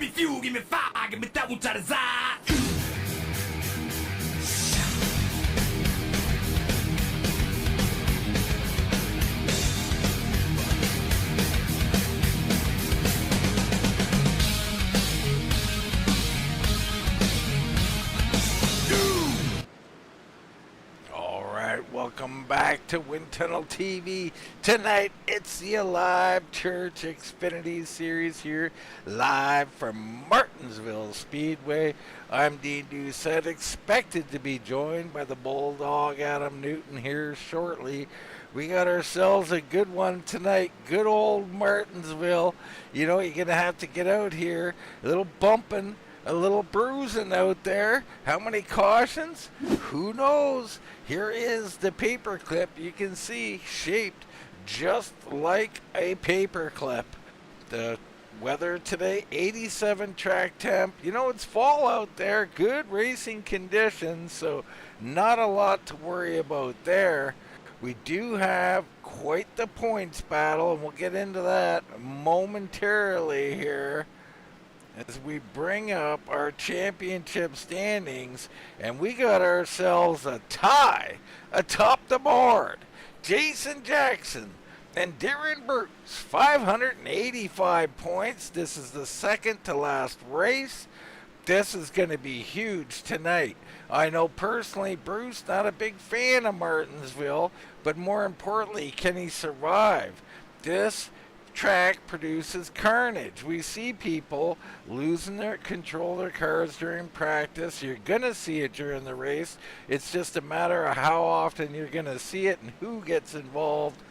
me fuel, give me fire, give me that which I desire. Welcome back to Wind Tunnel TV. Tonight, it's the Alive Church Xfinity Series here, live from Martinsville Speedway. I'm Dean Doucette, expected to be joined by the Bulldog Adam Newton here shortly. We got ourselves a good one tonight, good old Martinsville. You know, you're going to have to get out here, a little bumping, a little bruising out there. How many cautions? Who knows? Here is the paper clip. You can see shaped just like a paper clip. The weather today, 87 track temp. You know, it's fall out there. Good racing conditions, so not a lot to worry about there. We do have quite the points battle, and we'll get into that momentarily here as we bring up our championship standings, and we got ourselves a tie atop the board. Jason Jackson and Daren Bruce, 585 points. This is the second to last race. This is going to be huge tonight. I know personally Bruce, not a big fan of Martinsville, but more importantly, can he survive? This track produces carnage. We see people losing their control of their cars during practice. You're gonna see it during the race. It's just a matter of how often you're gonna see it and who gets involved.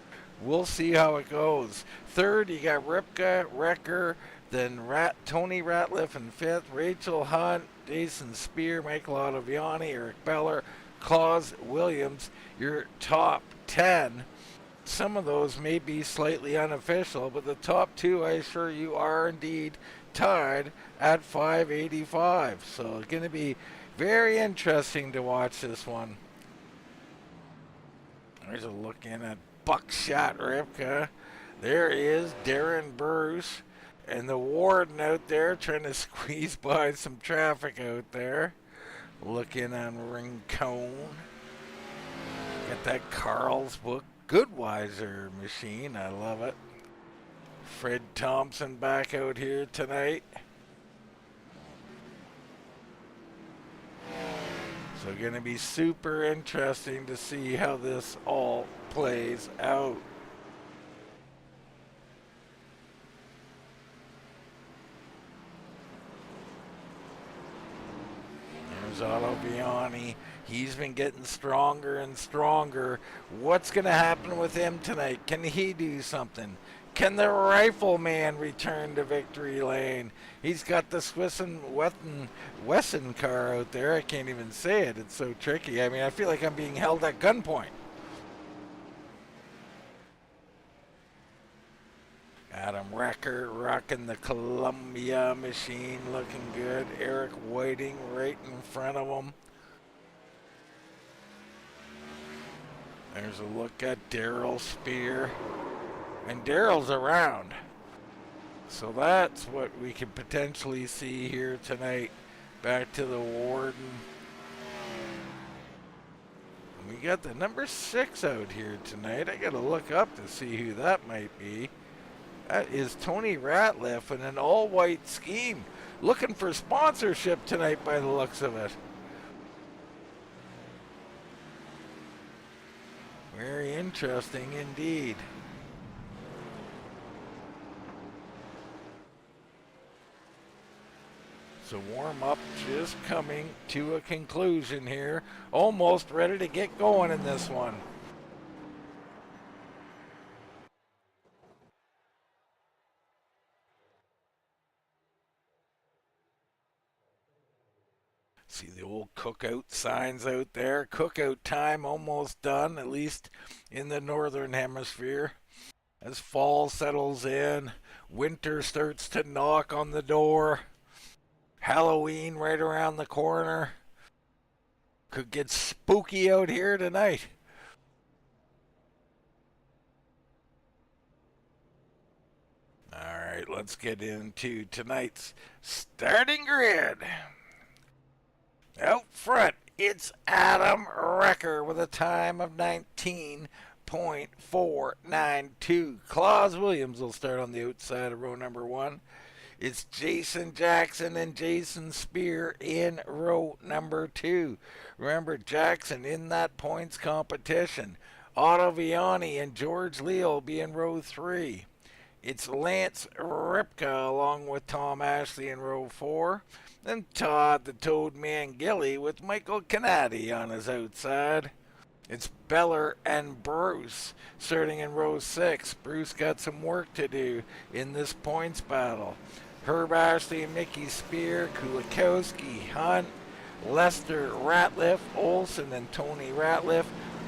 We'll see how it goes. Third, you got Ripka, Wrecker, then Tony Ratliff in fifth, Rachel Hunt, Jason Spear, Michael Ottaviani, Eric Beller, Claus Williams, your top 10. Some of those may be slightly unofficial, but the top two, I assure you, are indeed tied at 585. So it's going to be very interesting to watch this one. There's a look in at Buckshot Ripka. There is Daren Bruce and the warden out there trying to squeeze by some traffic out there. Looking on Rincon. Got that Carlsbrook Goodweiser machine. I love it. Fred Thompson back out here tonight. So going to be super interesting to see how this all plays out. There's Ottaviani. He's been getting stronger and stronger. What's going to happen with him tonight? Can he do something? Can the Rifleman return to victory lane? He's got the Swiss and Wesson car out there. I can't even say it. It's so tricky. I mean, I feel like I'm being held at gunpoint. Adam Wrecker rocking the Columbia machine, looking good. Eric Whiting right in front of him. There's a look at Daryl Spear. And Daryl's around. So that's what we could potentially see here tonight. Back to the warden. And we got the number 6 out here tonight. I gotta look up to see who that might be. That is Tony Ratliff in an all-white scheme. Looking for sponsorship tonight by the looks of it. Very interesting indeed. So warm-up just coming to a conclusion here. Almost ready to get going in this one. See the old cookout signs out there. Cookout time almost done, at least in the northern hemisphere. As fall settles in, winter starts to knock on the door. Halloween right around the corner. Could get spooky out here tonight. All right, let's get into tonight's starting grid. Out front, it's Adam Wrecker with a time of 19.492. Claus Williams will start on the outside of row number 1. It's Jason Jackson and Jason Spear in row number 2. Remember, Jackson in that points competition. Otto Viani and George Leal will be in row 3. It's Lance Ripka along with Tom Ashley in row 4. Then Todd the Toad Man Gilly with Michael Canati on his outside. It's Beller and Bruce starting in row 6. Bruce got some work to do in this points battle. Herb Ashley and Mickey Spear, Kulikowski, Hunt, Lester Ratliff, Olson and Tony Ratliff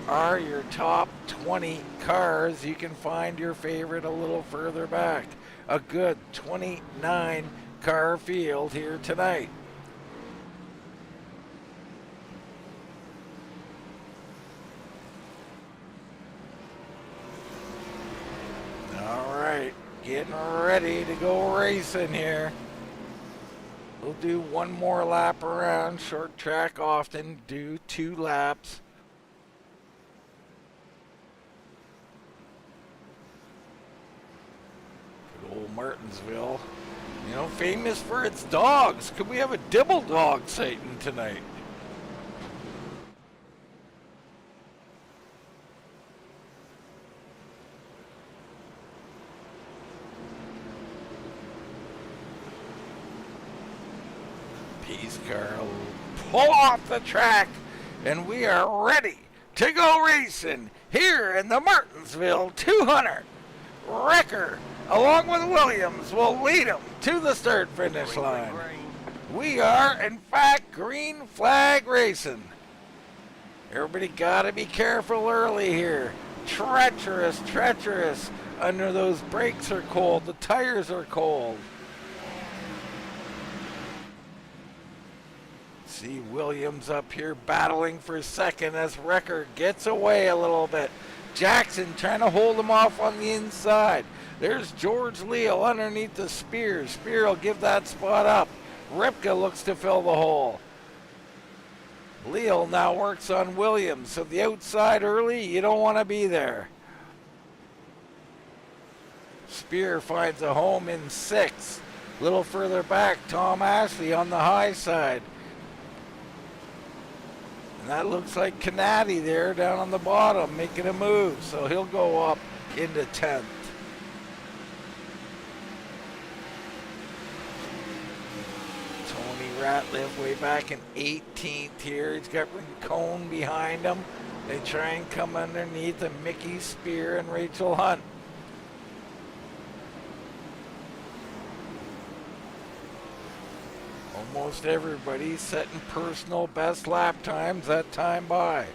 are your top 20 cars. You can find your favorite a little further back. A good 29 car field here tonight. All right, getting ready to go racing here. We'll do one more lap around. Short track often do 2 laps. Old Martinsville, you know, famous for its dogs. Could we have a Dibble dog sighting tonight? Peace car will pull off the track, and we are ready to go racing here in the Martinsville 200. Wrecker, along with Williams, will lead them to the start-finish line. We are, in fact, green flag racing. Everybody got to be careful early here. Treacherous, treacherous. Under those brakes are cold. The tires are cold. See Williams up here battling for second as Wrecker gets away a little bit. Jackson trying to hold him off on the inside. There's George Leal underneath the Spear. Spear will give that spot up. Ripka looks to fill the hole. Leal now works on Williams. So the outside early, you don't want to be there. Spear finds a home in 6th. A little further back, Tom Ashley on the high side. And that looks like Canati there down on the bottom making a move. So he'll go up into 10th. Tony Ratliff way back in 18th here. He's got Rincon behind him. They try and come underneath a Mickey Spear and Rachel Hunt. Almost everybody setting personal best lap times that time by.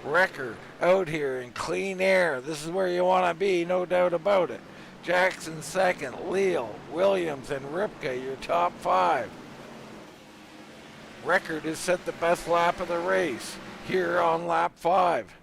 Wrecker out here in clean air. This is where you want to be, no doubt about it. Jackson second, Leal, Williams, and Ripka, your top 5. Wrecker has set the best lap of the race here on lap 5.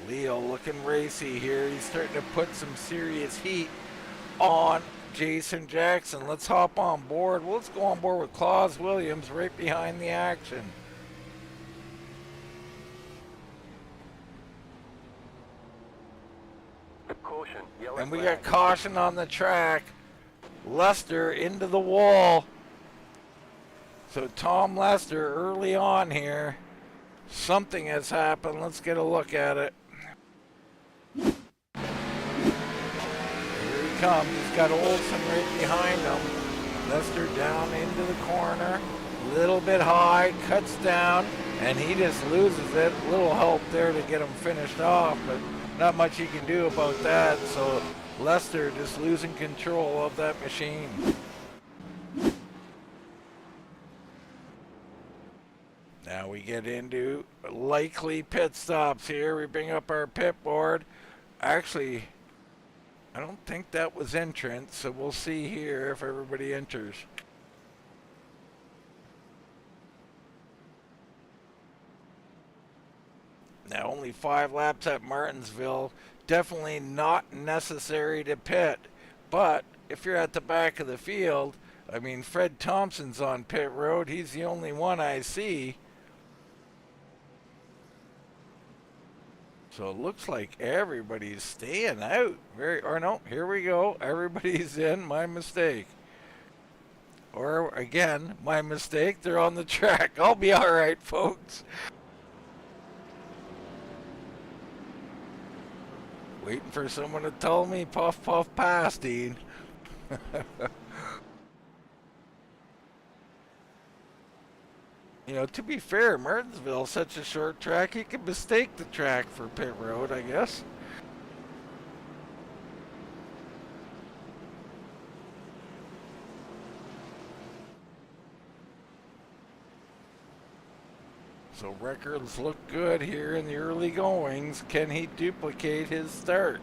Leo looking racy here. He's starting to put some serious heat on Jason Jackson. Let's hop on board. Well, let's go on board with Claus Williams right behind the action. Caution, yellow And we flag. got caution on the track. Lester into the wall. So Tom Lester early on here. Something has happened. Let's get a look at it. Here he comes. He's got Olson right behind him. Lester down into the corner. Little bit high, cuts down, and he just loses it. A little help there to get him finished off, but not much he can do about that. So Lester just losing control of that machine. Now we get into likely pit stops here. We bring up our pit board. Actually, I don't think that was entrance, so we'll see here if everybody enters. Now, only 5 laps at Martinsville. Definitely not necessary to pit. But if you're at the back of the field, I mean, Fred Thompson's on pit road. He's the only one I see. So it looks like everybody's staying out. Or no, here we go. Everybody's in. My mistake. Or again, my mistake. They're on the track. I'll be all right, folks. Waiting for someone to tell me, puff, puff, pass, Dean. You know, to be fair, Martinsville's such a short track, you can mistake the track for pit road, I guess. So records look good here in the early goings. Can he duplicate his start?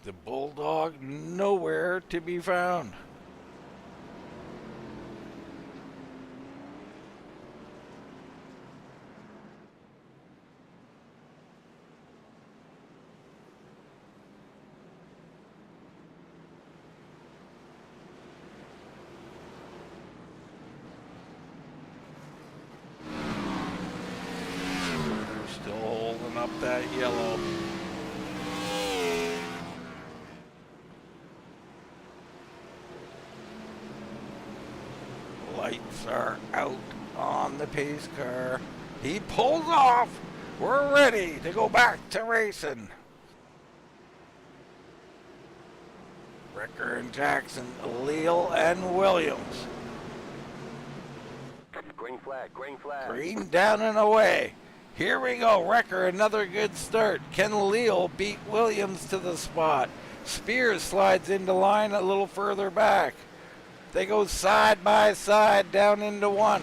The Bulldog nowhere to be found. They're still holding up that yellow. Lights are out on the pace car. He pulls off. We're ready to go back to racing. Ricker and Jackson, Leal and Williams. Green flag, green flag. Green down and away. Here we go. Ricker, another good start. Can Leal beat Williams to the spot? Spears slides into line a little further back. They go side by side down into one.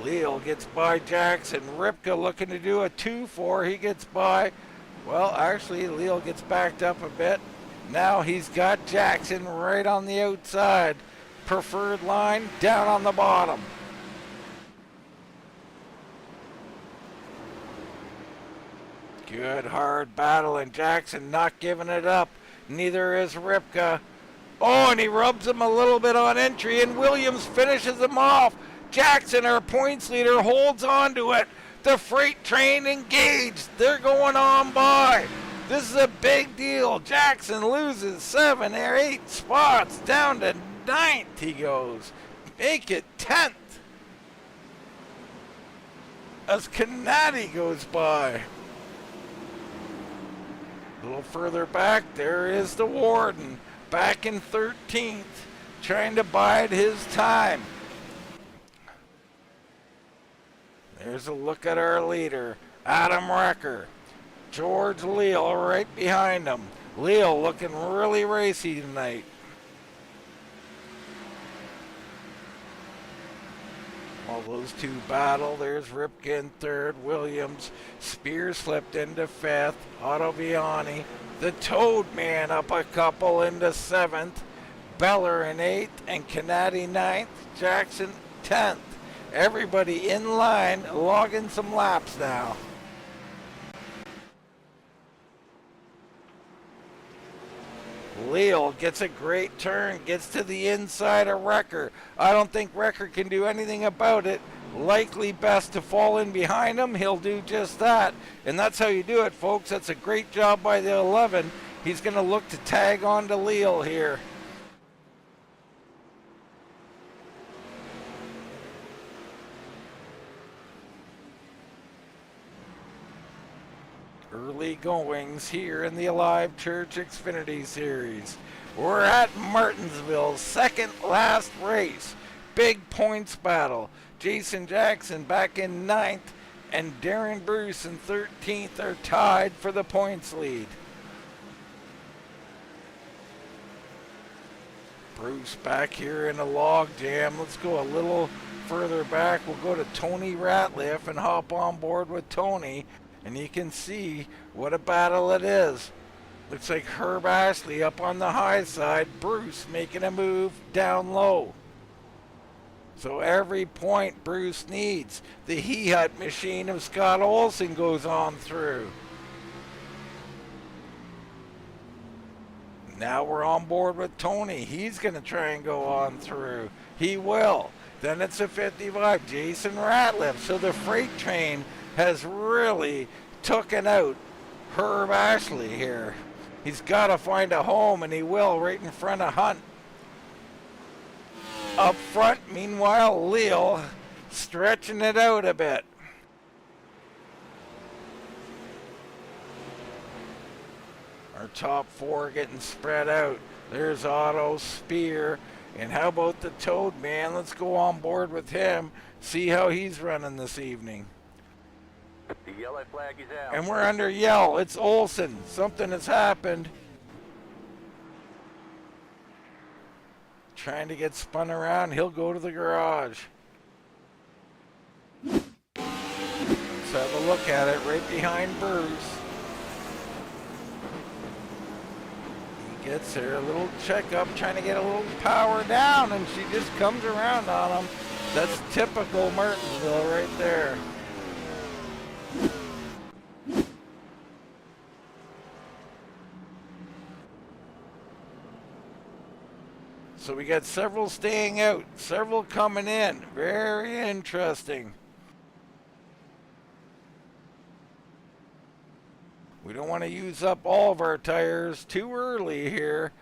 Leal gets by Jackson. Ripka looking to do a 2-4. He gets by. Well, actually, Leal gets backed up a bit. Now he's got Jackson right on the outside. Preferred line down on the bottom. Good hard battle, and Jackson not giving it up. Neither is Ripka. Oh, and he rubs him a little bit on entry, and Williams finishes him off. Jackson, our points leader, holds on to it. The freight train engaged. They're going on by. This is a big deal. Jackson loses 7 or 8 spots. Down to 9th he goes. Make it 10th. As Canady goes by. A little further back, there is the Warden, back in 13th, trying to bide his time. There's a look at our leader, Adam Recker. George Leal right behind him. Leal looking really racy tonight. While those two battle, there's Ripken in 3rd, Williams. Spears slipped into 5th, Ottaviani. The Toad Man up a couple into 7th. Beller in 8th, and Canady 9th. Jackson 10th. Everybody in line, logging some laps now. Leal gets a great turn, gets to the inside of Recker. I don't think Recker can do anything about it. Likely best to fall in behind him. He'll do just that. And that's how you do it, folks. That's a great job by the 11. He's going to look to tag on to Leal here. Early goings here in the Alive Church Xfinity Series. We're at Martinsville, second last race. Big points battle. Jason Jackson back in 9th and Daren Bruce in 13th are tied for the points lead. Bruce back here in a log jam. Let's go a little further back. We'll go to Tony Ratliff and hop on board with Tony, and you can see what a battle it is. Looks like Herb Ashley up on the high side, Bruce making a move down low. So every point Bruce needs, the he-hut machine of Scott Olson goes on through. Now we're on board with Tony. He's going to try and go on through. He will. Then it's a 55, Jason Ratliff. So the freight train has really taken out Herb Ashley here. He's got to find a home, and he will, right in front of Hunt. Up front, meanwhile, Leal stretching it out a bit. Our top four getting spread out. There's Otto, Spear, and how about the Toad Man? Let's go on board with him, see how he's running this evening. The yellow flag is out. And we're under yell. It's Olson. Something has happened. Trying to get spun around. He'll go to the garage. Let's have a look at it right behind Bruce. He gets there, a little checkup, trying to get a little power down, and she just comes around on him. That's typical Martinsville right there. So we got several staying out, several coming in. Very interesting. We don't want to use up all of our tires too early here.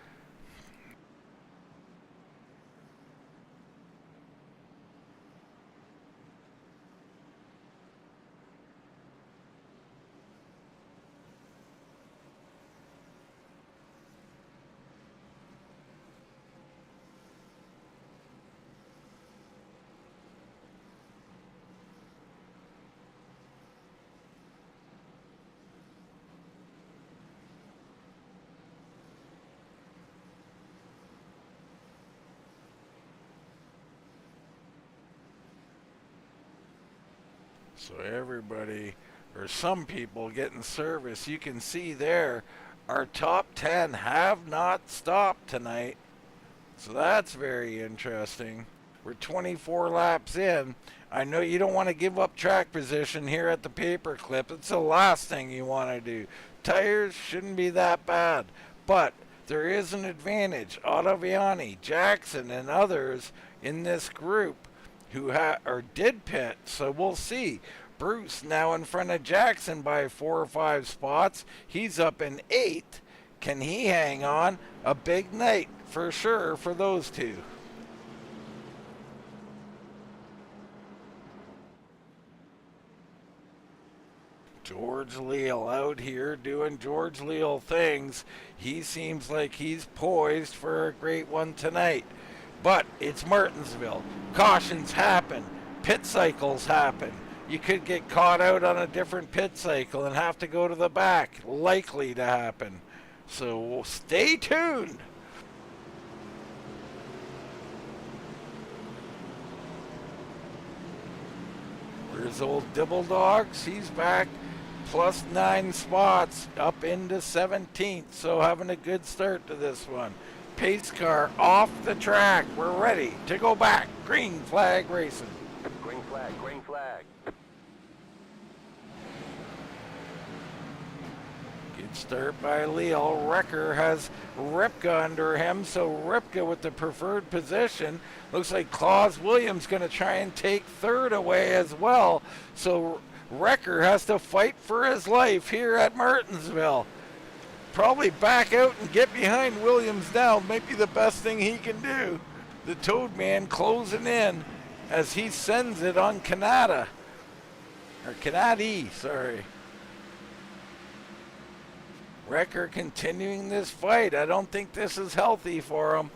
So everybody, or some people, getting service. You can see there, our top 10 have not stopped tonight. So that's very interesting. We're 24 laps in. I know you don't want to give up track position here at the paperclip. It's the last thing you want to do. Tires shouldn't be that bad. But there is an advantage. Ottaviani, Jackson, and others in this group who did pit, so we'll see. Bruce now in front of Jackson by 4 or 5 spots. He's up in 8. Can he hang on? A big night for sure for those two. George Leal out here doing George Leal things. He seems like he's poised for a great one tonight. But it's Martinsville. Cautions happen. Pit cycles happen. You could get caught out on a different pit cycle and have to go to the back. Likely to happen. So stay tuned. There's old Dibble Dogs. He's back. Plus 9 spots up into 17th. So having a good start to this one. Pace car off the track. We're ready to go back. Green flag racing. Green flag, green flag. Good start by Leal. Wrecker has Ripka under him, so Ripka with the preferred position. Looks like Claus Williams going to try and take third away as well. So Wrecker has to fight for his life here at Martinsville. Probably back out and get behind Williams now. Might be the best thing he can do. The Toad Man closing in as he sends it on Canada. Or Canady, sorry. Wrecker continuing this fight. I don't think this is healthy for him.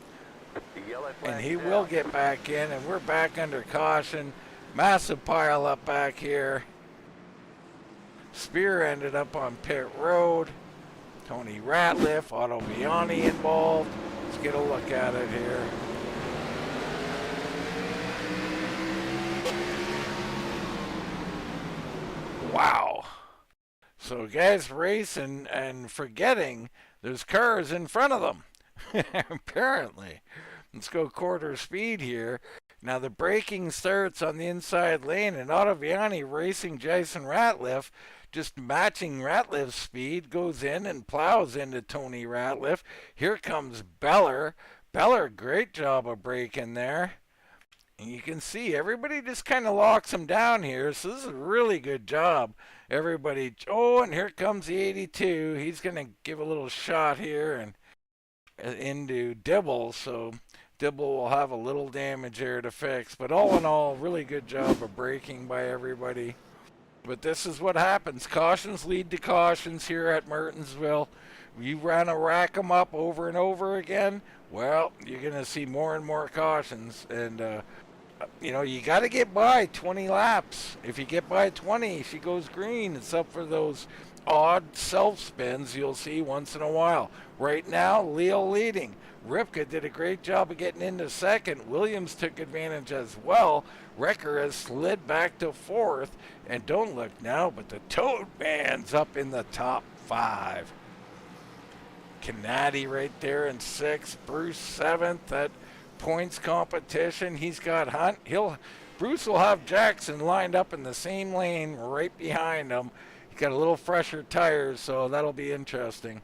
And he will get back in, and we're back under caution. Massive pile up back here. Spear ended up on pit road. Tony Ratliff, Ottaviani involved. It's get a look at it here. Wow. So guys racing and forgetting there's cars in front of them. Apparently. Let's go quarter speed here. Now the braking starts on the inside lane, and Ottaviani racing Jason Ratliff, just matching Ratliff's speed, goes in and plows into Tony Ratliff. Here comes Beller. Beller, great job of braking there. And you can see everybody just kind of locks him down here, so this is a really good job. Everybody, oh, and here comes the 82. He's going to give a little shot here and into Dibble, so Dibble will have a little damage there to fix. But all in all, really good job of braking by everybody. But this is what happens. Cautions lead to cautions here at Martinsville. You run a rack them up over and over again, well, you're going to see more and more cautions. And, you know, you got to get by 20 laps. If you get by 20, she goes green. It's up for those odd self-spins you'll see once in a while. Right now, Leo leading. Ripka did a great job of getting into second. Williams took advantage as well. Wrecker has slid back to fourth. And don't look now, but the Toad Man's up in the top 5. Canady right there in 6th. Bruce 7th. That points competition. He's got Hunt. Bruce will have Jackson lined up in the same lane right behind him. He's got a little fresher tires, so that'll be interesting.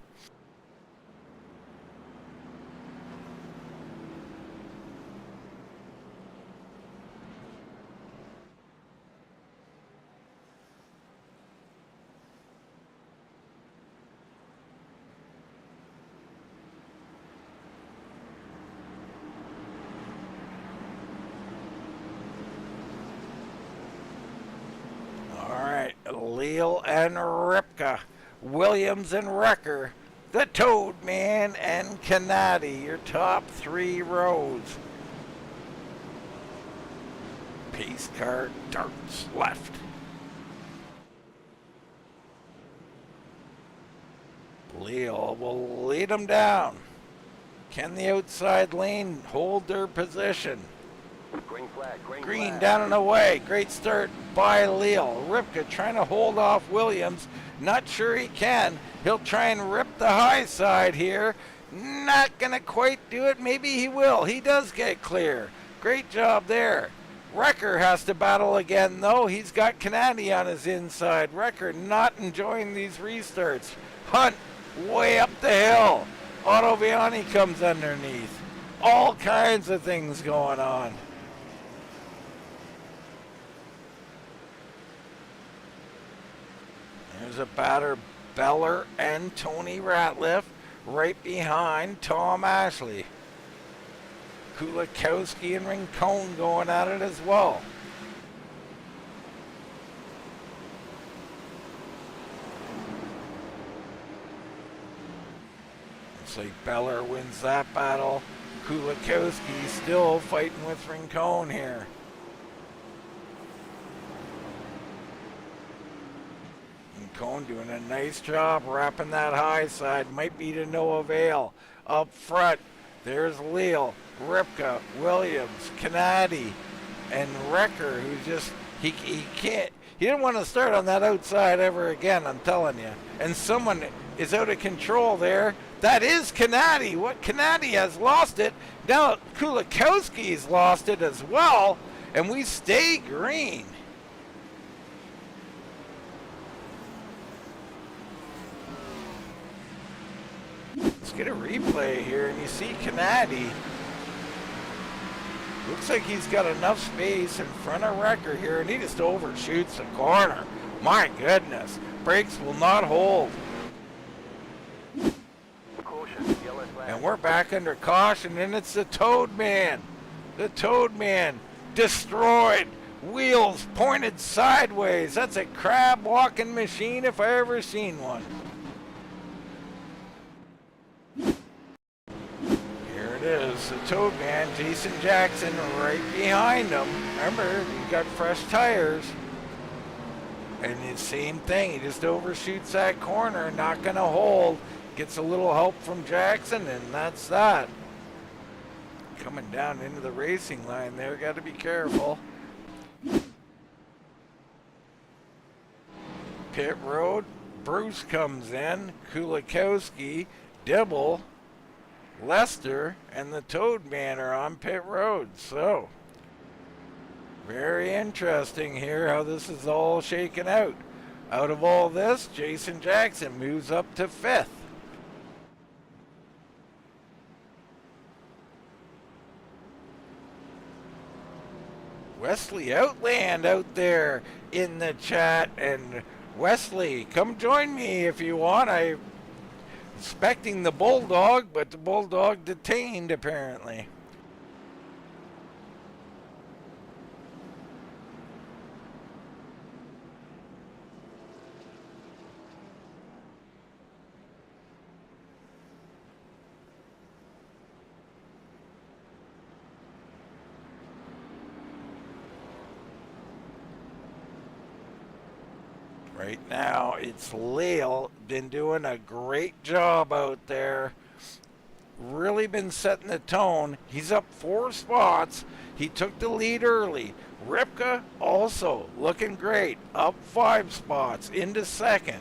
Leal and Ripka, Williams and Wrecker, the Toad Man and Canady, your top 3 rows. Pace car darts left. Leal will lead them down. Can the outside lane hold their position? Green flag, Green flag. down and away. Great start by Leal. Ripka trying to hold off Williams. Not sure he can. He'll try and rip the high side here. Not going to quite do it. Maybe he will. He does get clear. Great job there. Wrecker has to battle again, though. He's got Canady on his inside. Wrecker not enjoying these restarts. Hunt way up the hill. Ottaviani comes underneath. All kinds of things going on. There's a batter, Beller and Tony Ratliff, right behind Tom Ashley. Kulikowski and Rincon going at it as well. Looks like Beller wins that battle. Kulikowski still fighting with Rincon here. Rincon doing a nice job wrapping that high side. Might be to no avail. Up front, there's Leal, Ripka, Williams, Canady, and Wrecker, who just, he can't, he didn't want to start on that outside ever again, I'm telling you. And someone is out of control there. That is Canady. What Canady has lost it. Now Kulikowski's lost it as well, and we stay green. Let's get a replay here, and you see Canady. Looks like he's got enough space in front of Wrecker here, and he just overshoots the corner. My goodness, brakes will not hold. Caution, yellow flag. And we're back under caution, and it's the Toad Man. The Toad Man destroyed. Wheels pointed sideways. That's a crab walking machine if I ever seen one. Here it is, the Toad Man, Jason Jackson right behind him. Remember, he got fresh tires. And the same thing, he just overshoots that corner, not gonna hold. Gets a little help from Jackson, and that's that. coming down into the racing line there. Got to be careful. Pit road. Bruce comes in. Kulikowski, Dibble, Lester, and the Toad Man are on pit road. So, very interesting here how this is all shaken out. Out of all this, Jason Jackson moves up to 5th. Wesley Outland out there in the chat. And Wesley, come join me if you want. I'm expecting the Bulldog, but the Bulldog detained apparently. Right now, it's Leal. Been doing a great job out there. Really been setting the tone. He's up 4 spots. He took the lead early. Ripka also looking great. Up 5 spots into 2nd.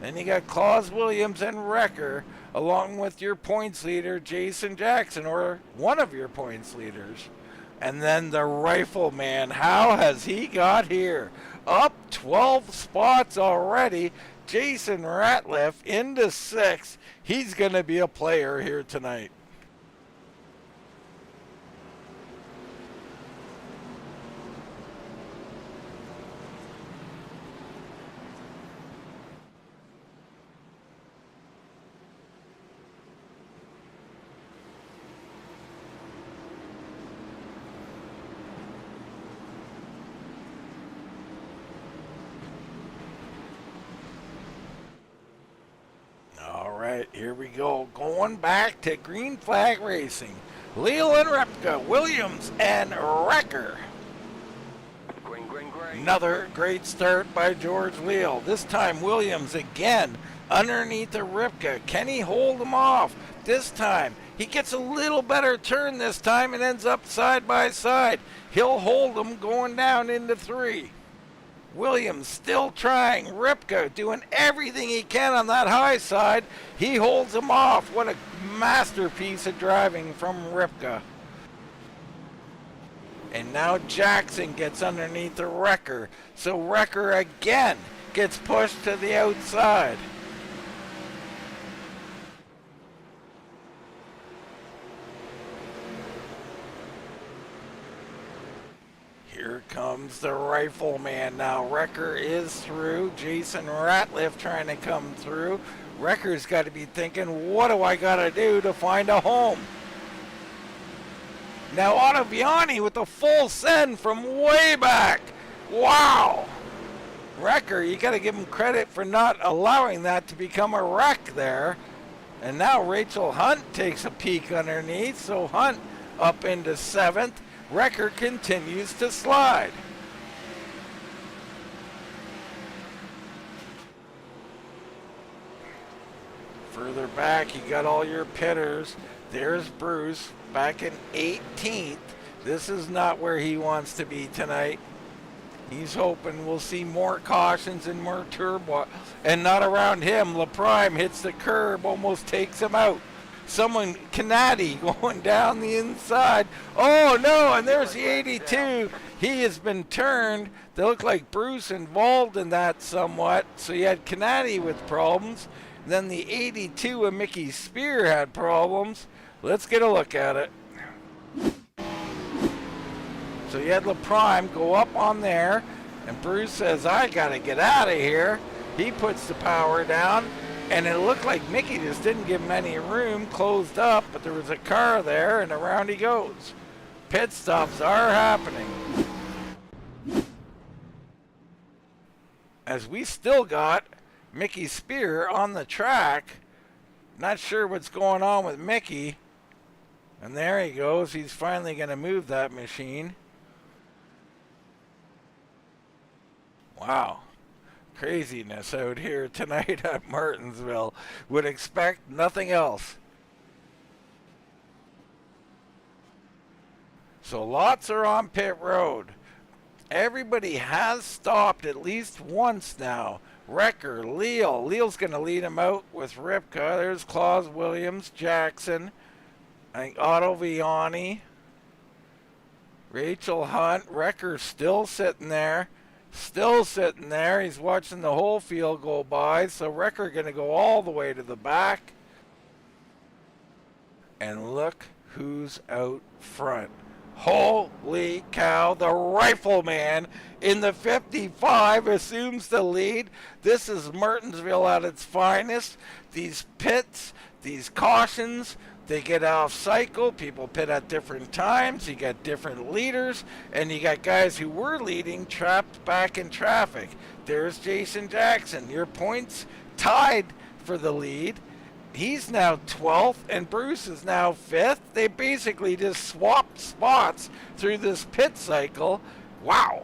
Then you got Claus Williams and Wrecker, along with your points leader, Jason Jackson, or one of your points leaders. And then the Rifleman. How has he got here? Up 12 spots already. Jason Ratliff into 6th. He's going to be a player here tonight. Here we go. Going back to Green Flag Racing. Leal and Repka, Williams and Wrecker. Green. Another great start by George Leal. This time Williams again underneath the Ripka. Can he hold him off? This time he gets a little better turn this time and ends up side by side. He'll hold him going down into 3. Williams still trying. Ripka doing everything he can on that high side. He holds him off. What a masterpiece of driving from Ripka. And now Jackson gets underneath the Wrecker. So Wrecker again gets pushed to the outside. Here comes the Rifleman now. Wrecker is through. Jason Ratliff trying to come through. Wrecker's got to be thinking, what do I got to do to find a home? Now Ottaviani with a full send from way back. Wow. Wrecker, you got to give him credit for not allowing that to become a wreck there. And now Rachel Hunt takes a peek underneath. So Hunt up into 7th. Wrecker continues to slide. Further back, you got all your pitters. There's Bruce back in 18th. This is not where he wants to be tonight. He's hoping we'll see more cautions and more turbo. And not around him. LaPrime hits the curb, almost takes him out. Someone, Canati, going down the inside. Oh, no, and there's the 82. He has been turned. They look like Bruce involved in that somewhat. So you had Canati with problems. Then the 82 of Mickey Spear had problems. Let's get a look at it. So you had LaPrime go up on there. And Bruce says, I got to get out of here. He puts the power down. And it looked like Mickey just didn't give him any room, closed up, but there was a car there, and around he goes. Pit stops are happening. As we still got Mickey Spear on the track. Not sure what's going on with Mickey. And there he goes. He's finally going to move that machine. Wow. Craziness out here tonight at Martinsville. Would expect nothing else. So lots are on pit road. Everybody has stopped at least once now. Wrecker, Leal. Leal's going to lead him out with Ripka. There's Claus Williams, Jackson. I think Otto Viani. Rachel Hunt. Wrecker's still sitting there. Still sitting there. He's watching the whole field go by. So Wrecker going to go all the way to the back. And look who's out front. Holy cow, the Rifleman in the 55 assumes the lead. This is Martinsville at its finest. These pits, these cautions, they get off cycle. People pit at different times. You got different leaders, and you got guys who were leading trapped back in traffic. There's Jason Jackson. Your points tied for the lead. He's now 12th, and Bruce is now 5th. They basically just swapped spots through this pit cycle. Wow.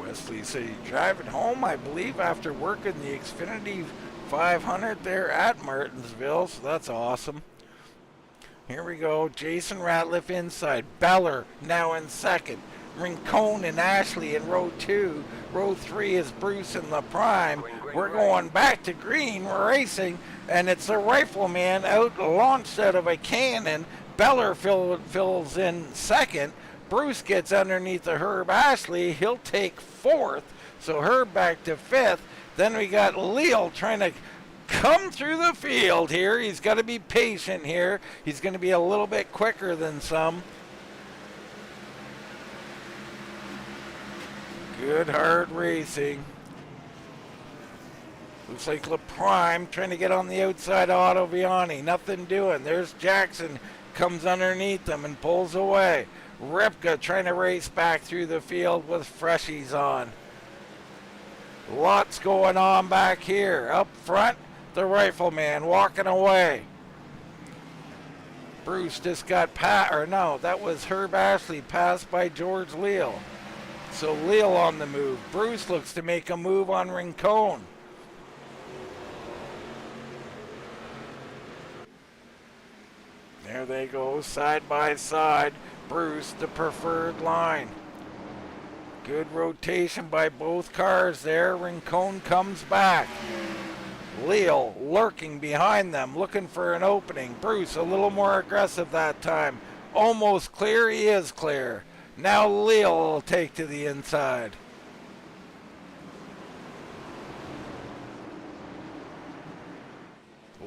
Wesley said he's driving home, I believe, after working the Xfinity 500 there at Martinsville, so that's awesome. Here we go. Jason Ratliff inside. Beller now in second. Rincon and Ashley in row 2. Row 3 is Bruce in the prime. We're going back to green. We're racing, and it's the Rifleman out, launched out of a cannon. Beller fills in second. Bruce gets underneath the Herb Ashley. He'll take 4th. So Herb back to 5th. Then we got Leal trying to come through the field here. He's got to be patient here. He's going to be a little bit quicker than some. Good hard racing. Looks like LaPrime trying to get on the outside of Otto Viani. Nothing doing. There's Jackson. Comes underneath them and pulls away. Ripka trying to race back through the field with freshies on. Lots going on back here. Up front, the Rifleman walking away. Bruce just got that was Herb Ashley passed by George Leal. So Leal on the move. Bruce looks to make a move on Rincon. There they go, side by side. Bruce, the preferred line. Good rotation by both cars there. Rincon comes back. Leal lurking behind them, looking for an opening. Bruce a little more aggressive that time. Almost clear, he is clear. Now Leal will take to the inside.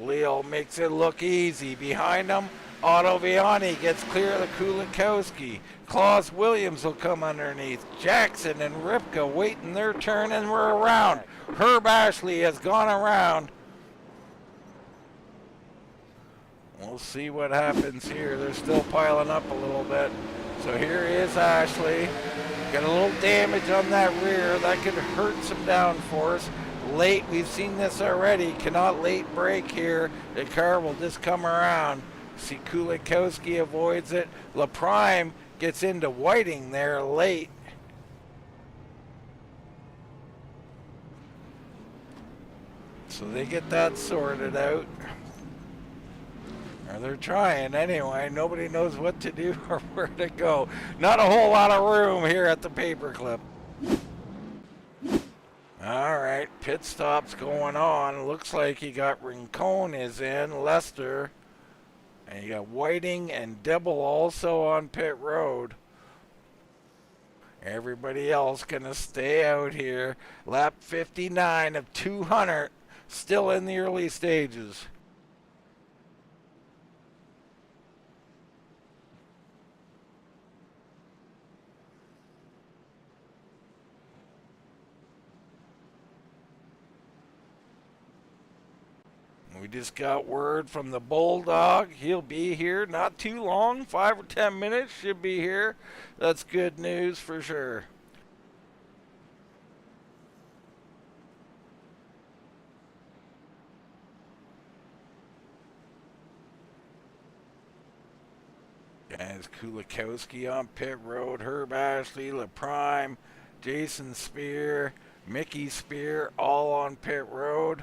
Leal makes it look easy. Behind him, Otto Viani gets clear of the Kulikowski. Claus Williams will come underneath. Jackson and Ripka waiting their turn, and we're around. Herb Ashley has gone around. We'll see what happens here. They're still piling up a little bit. So here is Ashley. Got a little damage on that rear. That could hurt some downforce. Late, we've seen this already. Cannot late brake here. The car will just come around. See Kulikowski avoids it. LaPrime gets into Whiting there late. So they get that sorted out. Or they're trying anyway. Nobody knows what to do or where to go. Not a whole lot of room here at the paperclip. All right, pit stops going on. Looks like you got Rincon is in, Lester. And you got Whiting and Dibble also on pit road. Everybody else gonna stay out here. Lap 59 of 200, still in the early stages. We just got word from the Bulldog. He'll be here not too long, 5 or 10 minutes, should be here. That's good news for sure. As Kulikowski on pit road, Herb Ashley, LaPrime, Jason Spear, Mickey Spear, all on pit road.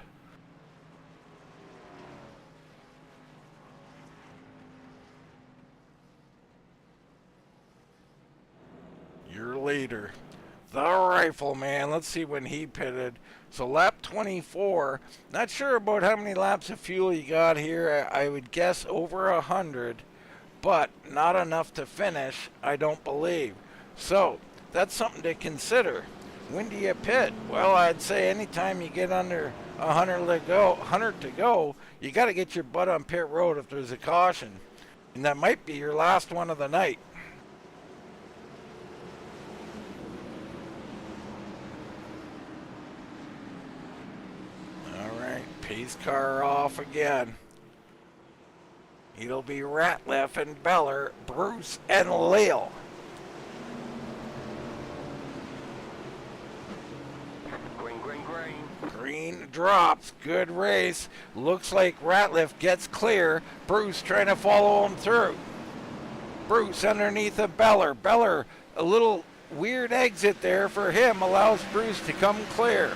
Your leader, the Rifleman. Let's see when he pitted. So lap 24. Not sure about how many laps of fuel you got here. I would guess over 100, but not enough to finish, I don't believe. So that's something to consider. When do you pit? Well, I'd say anytime you get under 100 to go, you got to get your butt on pit road if there's a caution. And that might be your last one of the night. Pace car off again. It'll be Ratliff and Beller, Bruce and Leal. Green drops. Good race. Looks like Ratliff gets clear. Bruce trying to follow him through. Bruce underneath of Beller. Beller, a little weird exit there for him, allows Bruce to come clear.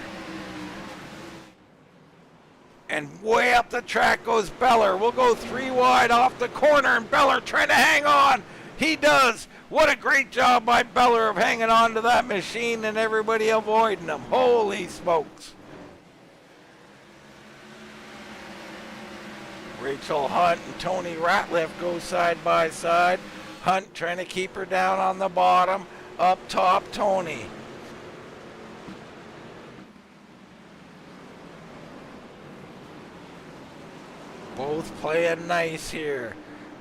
And way up the track goes Beller. We'll go 3 wide off the corner, and Beller trying to hang on. He does. What a great job by Beller of hanging on to that machine and everybody avoiding him. Holy smokes. Rachel Hunt and Tony Ratliff go side by side. Hunt trying to keep her down on the bottom. Up top, Tony. Both playing nice here.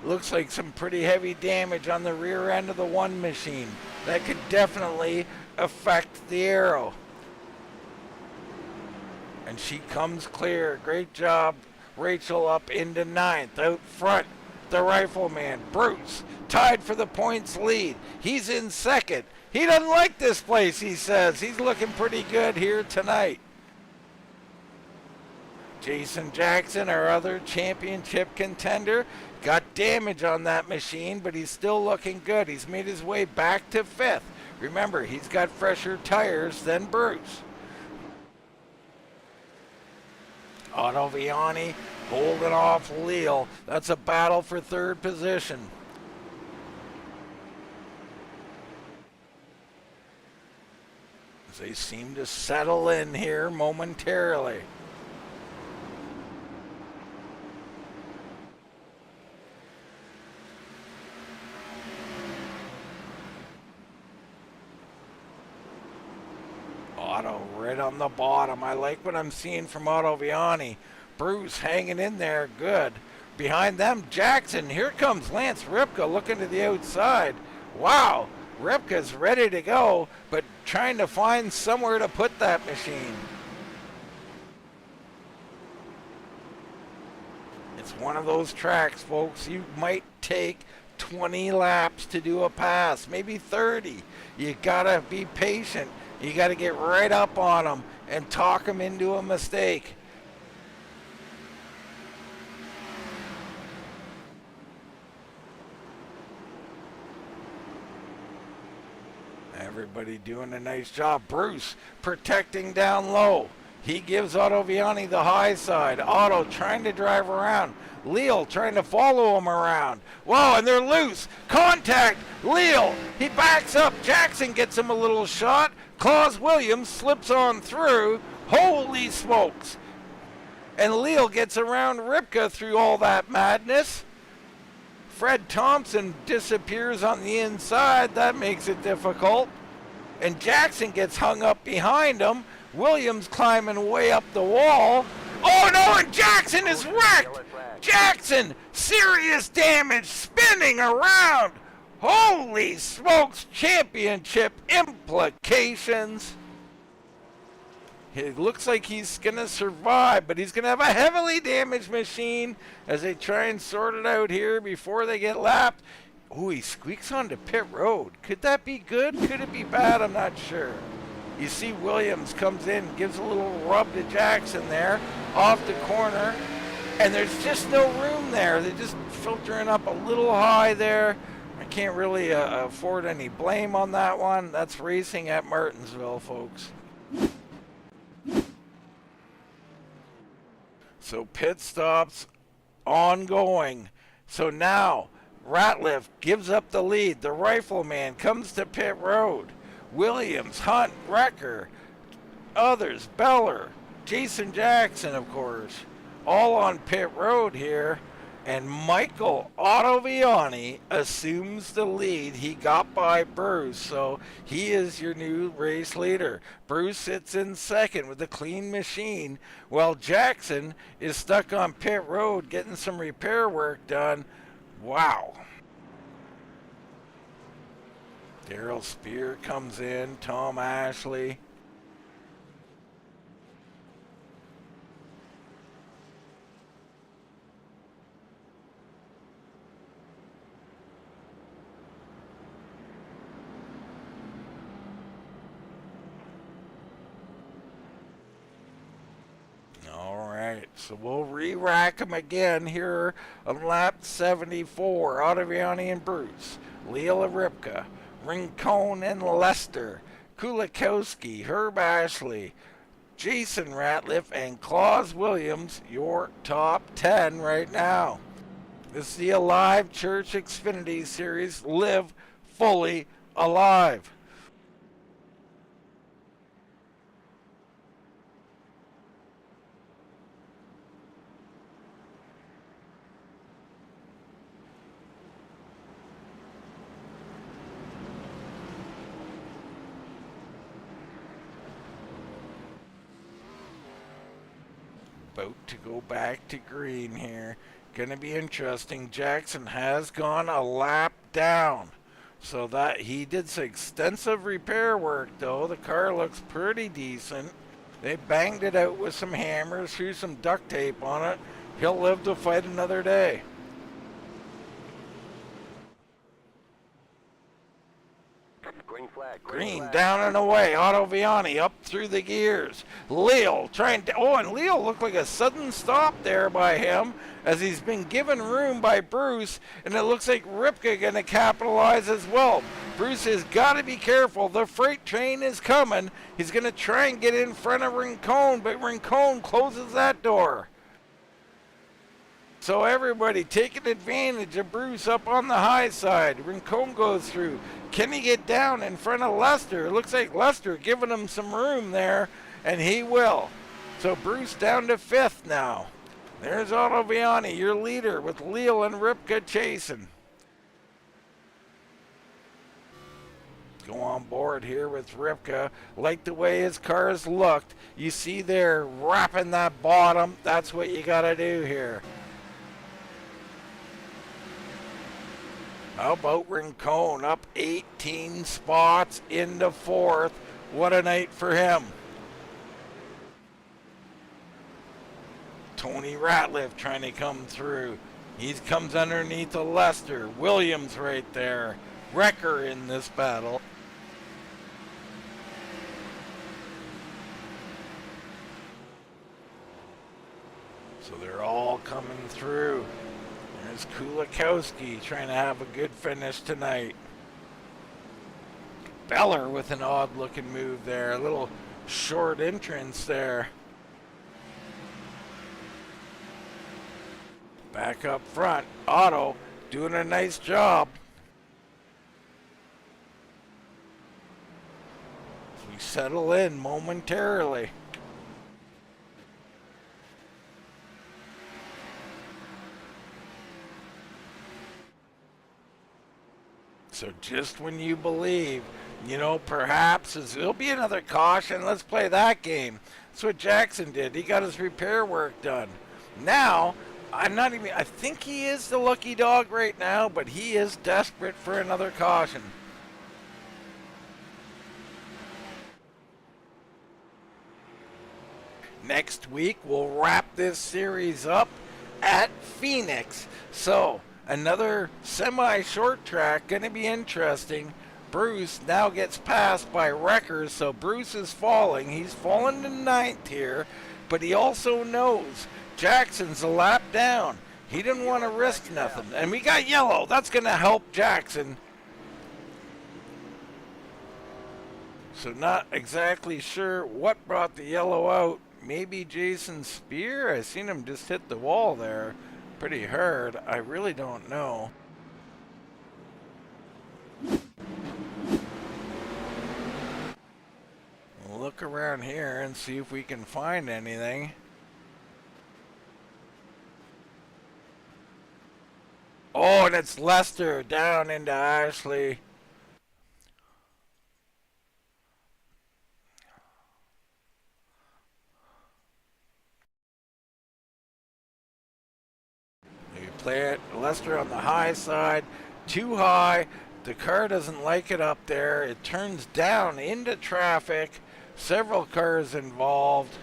Looks like some pretty heavy damage on the rear end of the one machine. That could definitely affect the aero. And she comes clear. Great job, Rachel, up into 9th. Out front, the Rifleman, Bruce, tied for the points lead. He's in 2nd. He doesn't like this place, he says. He's looking pretty good here tonight. Jason Jackson, our other championship contender, got damage on that machine, but he's still looking good. He's made his way back to 5th. Remember, he's got fresher tires than Bruce. Otto Viani holding off Leal. That's a battle for 3rd position. They seem to settle in here momentarily. Otto right on the bottom. I like what I'm seeing from Otto Viani. Bruce hanging in there good. Behind them, Jackson. Here comes Lance Ripka looking to the outside. Wow, Ripka's ready to go, but trying to find somewhere to put that machine. It's one of those tracks, folks. You might take 20 laps to do a pass, maybe 30. You gotta be patient. You got to get right up on them and talk them into a mistake. Everybody doing a nice job. Bruce protecting down low. He gives Otto Viani the high side. Otto trying to drive around. Leal trying to follow him around. Whoa, and they're loose. Contact. Leal. He backs up. Jackson gets him a little shot. Claus Williams slips on through. Holy smokes. And Leal gets around Ripka through all that madness. Fred Thompson disappears on the inside. That makes it difficult. And Jackson gets hung up behind him. Williams climbing way up the wall. Oh no, and Jackson is wrecked! Jackson, serious damage, spinning around. Holy smokes, championship implications. It looks like he's going to survive, but he's going to have a heavily damaged machine as they try and sort it out here before they get lapped. Oh, he squeaks onto pit road. Could that be good? Could it be bad? I'm not sure. You see Williams comes in, gives a little rub to Jackson there, off the corner, and there's just no room there. They're just filtering up a little high there. can't really afford any blame on that one. That's racing at Martinsville, folks. So pit stops ongoing. So now Ratliff gives up the lead. The rifleman comes to pit road. Williams, Hunt, Wrecker, others, Beller, Jason Jackson, of course, all on pit road here. And Michael Ottaviani assumes the lead. He got by Bruce, so he is your new race leader. Bruce sits in second with a clean machine, while Jackson is stuck on pit road getting some repair work done. Wow. Daryl Spear comes in, Tom Ashley. So we'll re-rack them again here on lap 74. Ottaviani and Bruce, Leela Ripka, Rincon and Lester, Kulikowski, Herb Ashley, Jason Ratliff, and Claus Williams, your top 10 right now. This is the Alive Church Xfinity Series. Live fully alive. About to go back to green here. Gonna be interesting. Jackson has gone a lap down, so that he did some extensive repair work though. The car looks pretty decent. They banged it out with some hammers, threw some duct tape on it. He'll live to fight another day. Green flag. Green down and away. Ottaviani up through the gears. Leal trying to... Oh, and Leal looked like a sudden stop there by him as he's been given room by Bruce, and it looks like Ripka going to capitalize as well. Bruce has got to be careful. The freight train is coming. He's going to try and get in front of Rincon, but Rincon closes that door. So everybody taking advantage of Bruce up on the high side. Rincon goes through. Can he get down in front of Lester? It looks like Lester giving him some room there, and he will. So Bruce down to fifth now. There's Ottaviani, your leader, with Leal and Ripka chasing. Go on board here with Ripka. Like the way his cars looked. You see there, wrapping that bottom. That's what you got to do here. How about Rincon up 18 spots into fourth? What a night for him. Tony Ratliff trying to come through. He comes underneath of Lester. Williams right there. Wrecker in this battle. So they're all coming through. There's Kulikowski trying to have a good finish tonight. Beller with an odd looking move there. A little short entrance there. Back up front. Otto doing a nice job. We settle in momentarily. So just when you believe, perhaps there'll be another caution, let's play that game. That's what Jackson did. He got his repair work done. Now, I think he is the lucky dog right now, but he is desperate for another caution. Next week, we'll wrap this series up at Phoenix. So, another semi-short track, going to be interesting. Bruce now gets passed by Wreckers, so Bruce is falling. He's fallen to ninth here, but he also knows Jackson's a lap down. He didn't want to risk nothing. And we got yellow. That's going to help Jackson So not exactly sure what brought the yellow out. Maybe Jason Spear? I seen him just hit the wall there pretty hard. I really don't know. We'll look around here and see if we can find anything. Oh, and it's Lester down into Ashley. They play it, Lester on the high side, too high. The car doesn't like it up there. It turns down into traffic. Several cars involved.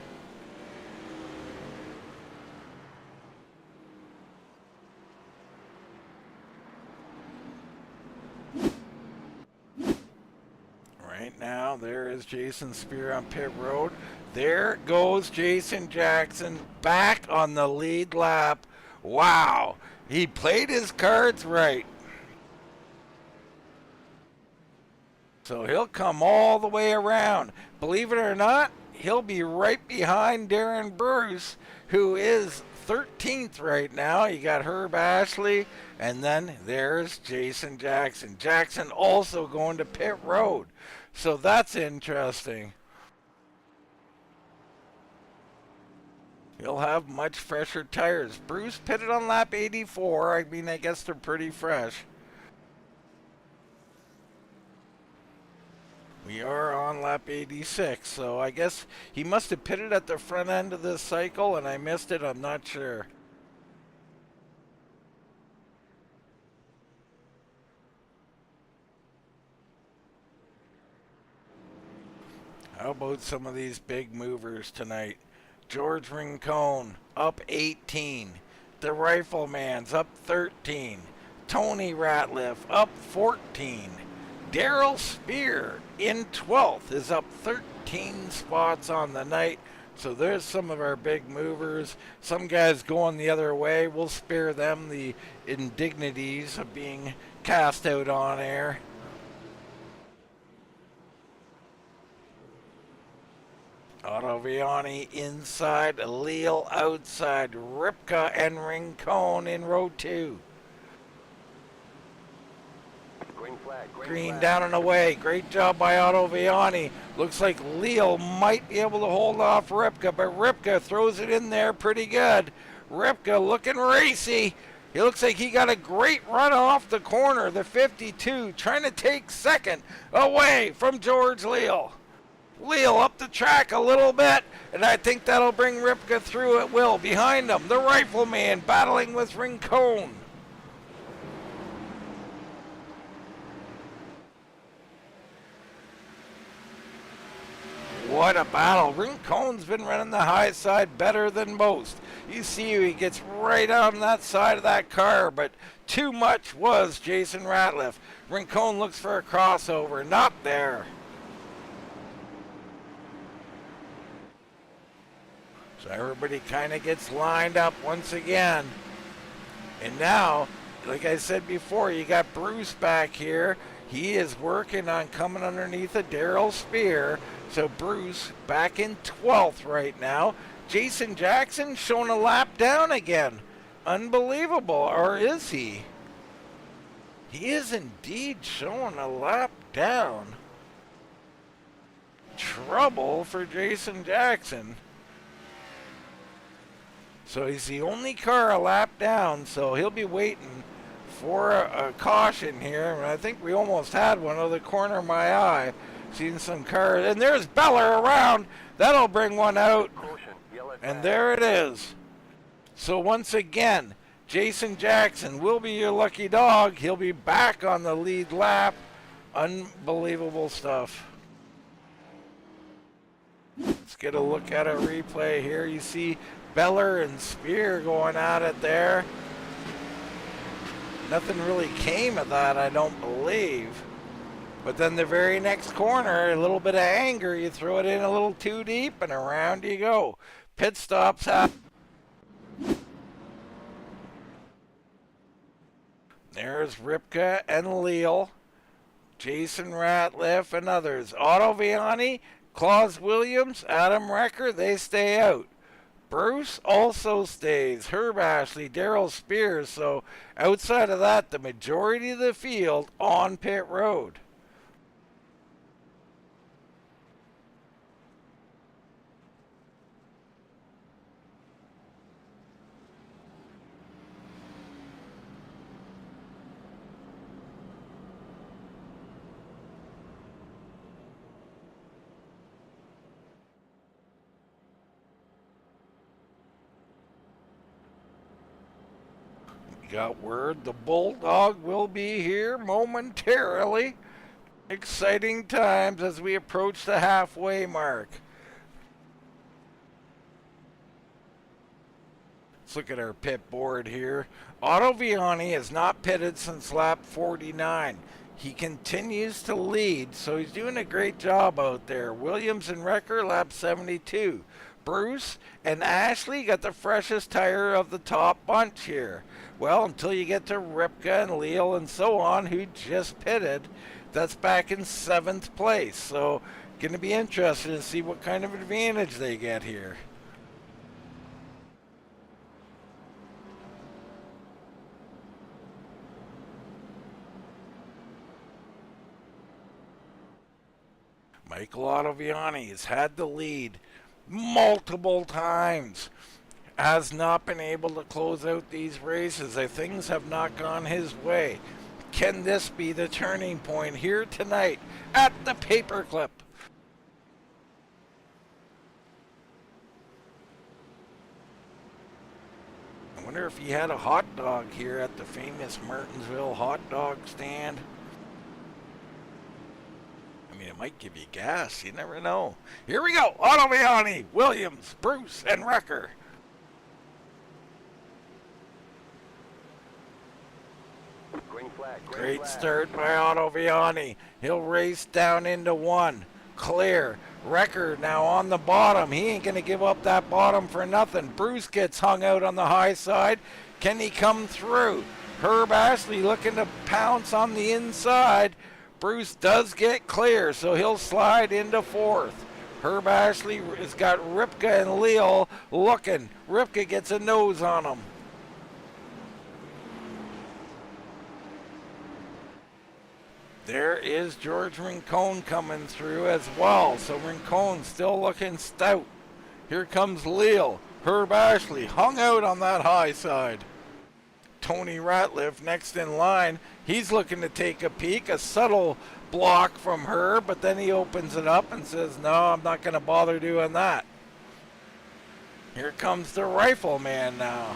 Right now, there is Jason Spear on pit road. There goes Jason Jackson back on the lead lap. Wow, he played his cards right. So he'll come all the way around. Believe it or not, he'll be right behind Daren Bruce, who is 13th right now. You got Herb Ashley, and then there's Jason Jackson. Jackson also going to pit road. So that's interesting. He'll have much fresher tires. Bruce pitted on lap 84. I mean, I guess they're pretty fresh. We are on lap 86, so I guess he must have pitted at the front end of this cycle and I missed it. I'm not sure. How about some of these big movers tonight? George Rincon up 18. The Rifleman's up 13. Tony Ratliff up 14. Daryl Spear in 12th is up 13 spots on the night. So there's some of our big movers. Some guys going the other way. We'll spare them the indignities of being cast out on air. Ottaviani inside, Leal outside, Ripka and Rincon in row 2. Green flag. Green flag. down and away. Great job by Ottaviani. Looks like Leal might be able to hold off Ripka, but Ripka throws it in there pretty good. Ripka looking racy. He looks like he got a great run off the corner, the 52, trying to take second away from George Leal. Leal up the track a little bit, and I think that'll bring Ripka through at will. Behind him, the Rifleman battling with Rincon. What a battle. Rincon's been running the high side better than most. You see he gets right on that side of that car, but too much was Jason Ratliff. Rincon looks for a crossover, not there. So everybody kind of gets lined up once again. And now, like I said before, you got Bruce back here. He is working on coming underneath a Daryl Spear. So Bruce back in 12th right now. Jason Jackson showing a lap down again. Unbelievable, or is he? He is indeed showing a lap down. Trouble for Jason Jackson. So he's the only car a lap down, so he'll be waiting for a caution here. I think we almost had one out of the corner of my eye. Seen some cars, and there's Beller around. That'll bring one out. And there it is. So once again, Jason Jackson will be your lucky dog. He'll be back on the lead lap. Unbelievable stuff. Let's get a look at a replay here. You see Beller and Spear going at it there. Nothing really came of that, I don't believe. But then the very next corner, a little bit of anger, you throw it in a little too deep, and around you go. Pit stops happen. There's Ripka and Leal. Jason Ratliff, and others. Otto Viani, Claus Williams, Adam Recker, they stay out. Bruce also stays. Herb Ashley, Daryl Spears. So outside of that, the majority of the field on pit road. Got word the Bulldog will be here momentarily. Exciting times as we approach the halfway mark. Let's look at our pit board here. Otto Viani has not pitted since lap 49. He continues to lead, so he's doing a great job out there. Williams and Recker, lap 72. Bruce and Ashley got the freshest tire of the top bunch here. Well, until you get to Ripka and Leal and so on, who just pitted, that's back in 7th place. So, going to be interested to see what kind of advantage they get here. Michael Ottaviani has had the lead multiple times. Has not been able to close out these races. Things have not gone his way. Can this be the turning point here tonight at the Paperclip? I wonder if he had a hot dog here at the famous Martinsville hot dog stand. I mean, it might give you gas. You never know. Here we go. Ottaviani, Williams, Bruce, and Recker. Green flag. Great start by Ottaviani. He'll race down into 1. Clear. Recker now on the bottom. He ain't going to give up that bottom for nothing. Bruce gets hung out on the high side. Can he come through? Herb Ashley looking to pounce on the inside. Bruce does get clear, so he'll slide into 4th. Herb Ashley has got Ripka and Leal looking. Ripka gets a nose on him. There is George Rincon coming through as well. So Rincon still looking stout. Here comes Leal. Herb Ashley hung out on that high side. Tony Ratliff next in line. He's looking to take a peek. A subtle block from Herb, but then he opens it up and says, no, I'm not going to bother doing that. Here comes the Rifleman now.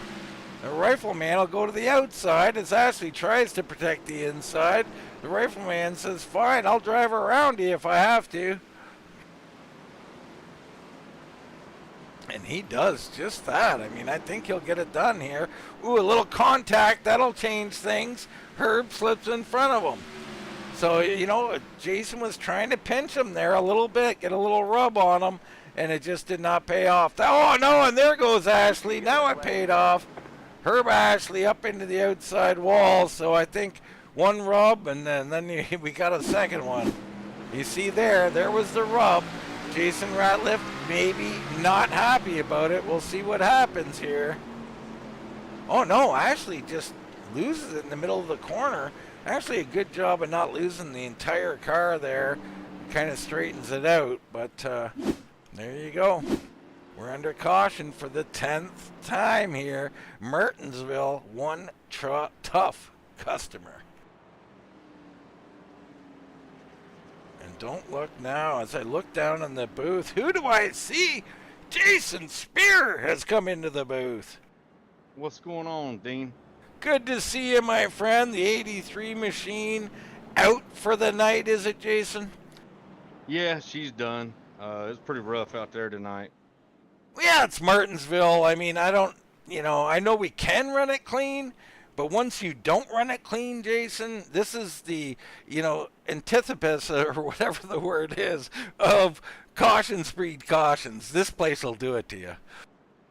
The Rifleman will go to the outside as Ashley tries to protect the inside. The Rifleman says, fine, I'll drive around you if I have to. And he does just that. I mean, I think he'll get it done here. Ooh, a little contact, that'll change things. Herb slips in front of him. So, you know, Jason was trying to pinch him there a little bit, get a little rub on him, and it just did not pay off. Oh, no, and there goes Ashley. Now it paid off. Herb Ashley up into the outside wall, so I think one rub, and then we got a second one. You see there was the rub. Jason Ratliff maybe not happy about it. We'll see what happens here. Oh, no, Ashley just loses it in the middle of the corner. Actually, a good job of not losing the entire car there. Kind of straightens it out, but there you go. We're under caution for the 10th time here. Martinsville, one tough customer. And don't look now. As I look down in the booth, who do I see? Jason Spear has come into the booth. What's going on, Dean? Good to see you, my friend. The 83 machine out for the night, is it, Jason? Yeah, she's done. It's pretty rough out there tonight. Yeah, it's Martinsville. I mean, I know we can run it clean, but once you don't run it clean, Jason, this is the, antithesis or whatever the word is of cautions breed cautions. This place will do it to you.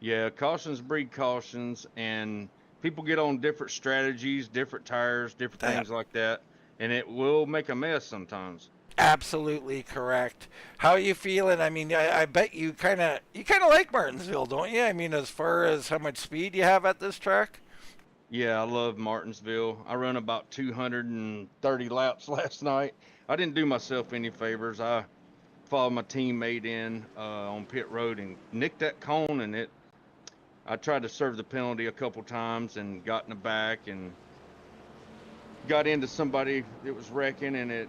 Yeah, cautions breed cautions, and people get on different strategies, different tires, different things like that. and it will make a mess sometimes. Absolutely correct. How you feeling? I mean, I bet you kind of like Martinsville, don't you? I mean, as far as how much speed you have at this track. Yeah, I love Martinsville. I run about 230 laps last night. I didn't do myself any favors. I followed my teammate in on pit road and nicked that cone, and it. I tried to serve the penalty a couple times and got in the back and got into somebody that was wrecking, and it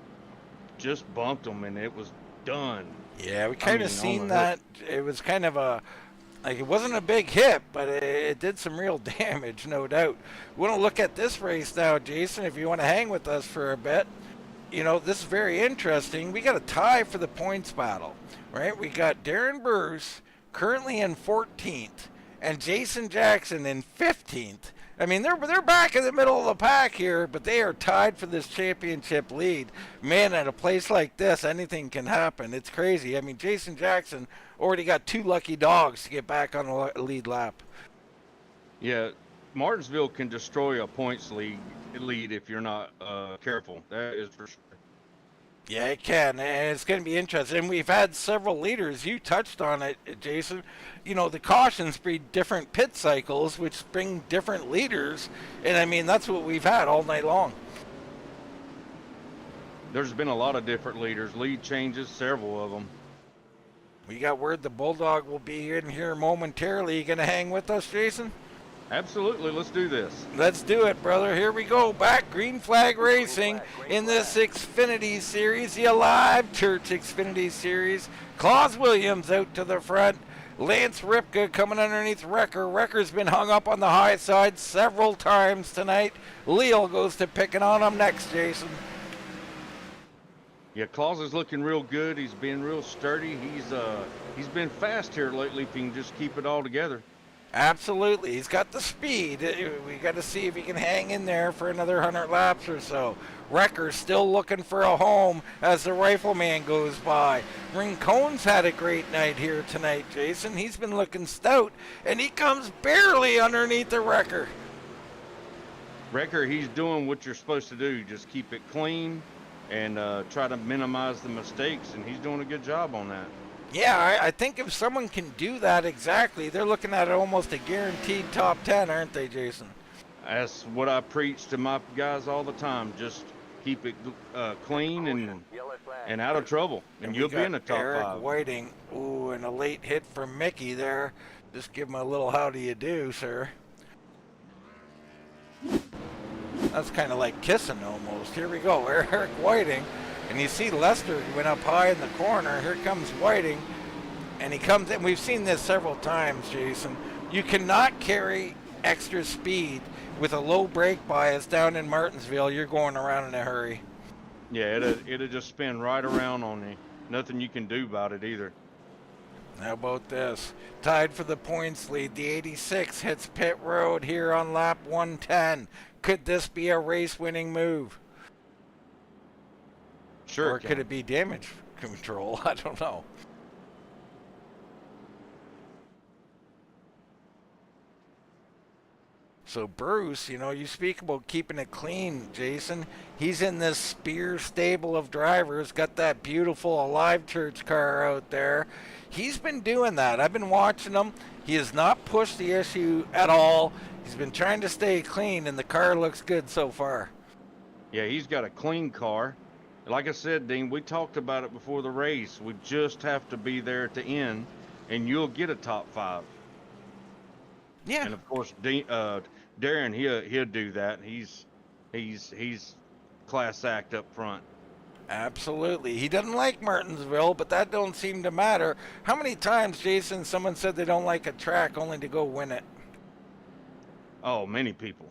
just bumped them, and it was done. Yeah, we I kind of mean, on seen the hook. that. It was kind of a like it wasn't a big hit, but it did some real damage, no doubt. We want to look at this race now, Jason. If you want to hang with us for a bit, this is very interesting. We got a tie for the points battle, right? We got Daren Bruce currently in 14th and Jason Jackson in 15th. I mean, they're back in the middle of the pack here, but they are tied for this championship lead. Man, at a place like this, anything can happen. It's crazy. I mean, Jason Jackson already got 2 lucky dogs to get back on the lead lap. Yeah, Martinsville can destroy a points lead if you're not careful. That is for sure. Yeah, it can, and it's going to be interesting. And we've had several leaders. You touched on it, Jason. The cautions breed different pit cycles, which bring different leaders. And, I mean, that's what we've had all night long. There's been a lot of different leaders, lead changes, several of them. We got word the Bulldog will be in here momentarily. You going to hang with us, Jason? Absolutely, let's do this. Let's do it, brother. Here we go. Back Green Flag Racing in this Xfinity Series, the Alive Church Xfinity Series. Claus Williams out to the front. Lance Ripka coming underneath Wrecker. Wrecker's been hung up on the high side several times tonight. Leal goes to picking on him next, Jason. Yeah, Claus is looking real good. He's been real sturdy. He's been fast here lately if he can just keep it all together. Absolutely. He's got the speed. We got to see if he can hang in there for another 100 laps or so. Wrecker's still looking for a home as the Rifleman goes by. Rincone's had a great night here tonight, Jason. He's been looking stout, and he comes barely underneath the Wrecker. Wrecker, he's doing what you're supposed to do. Just keep it clean and try to minimize the mistakes, and he's doing a good job on that. Yeah, I think if someone can do that exactly, they're looking at almost a guaranteed top 10, aren't they, Jason? That's what I preach to my guys all the time. Just keep it clean and out of trouble, and you'll be in the top Eric 5. Whiting, ooh, and a late hit from Mickey there. Just give him a little how do you do, sir. That's kind of like kissing almost. Here we go, Eric Whiting. And you see Lester went up high in the corner. Here comes Whiting. And he comes in. We've seen this several times, Jason. You cannot carry extra speed with a low brake bias down in Martinsville. You're going around in a hurry. Yeah, it'll just spin right around on you. Nothing you can do about it either. How about this? Tied for the points lead. The 86 hits pit road here on lap 110. Could this be a race-winning move? Sure. Or could it be damage control? I don't know. So Bruce, you speak about keeping it clean, Jason. He's in this Spear stable of drivers, got that beautiful Alive Church car out there. He's been doing that. I've been watching him. He has not pushed the issue at all. He's been trying to stay clean, and the car looks good so far. Yeah, he's got a clean car. Like I said, Dean, we talked about it before the race. We just have to be there at the end, and you'll get a top 5. Yeah. And of course, Daren, he'll do that. He's class act up front. Absolutely. He doesn't like Martinsville, but that don't seem to matter. How many times, Jason, someone said they don't like a track only to go win it? Oh, many people.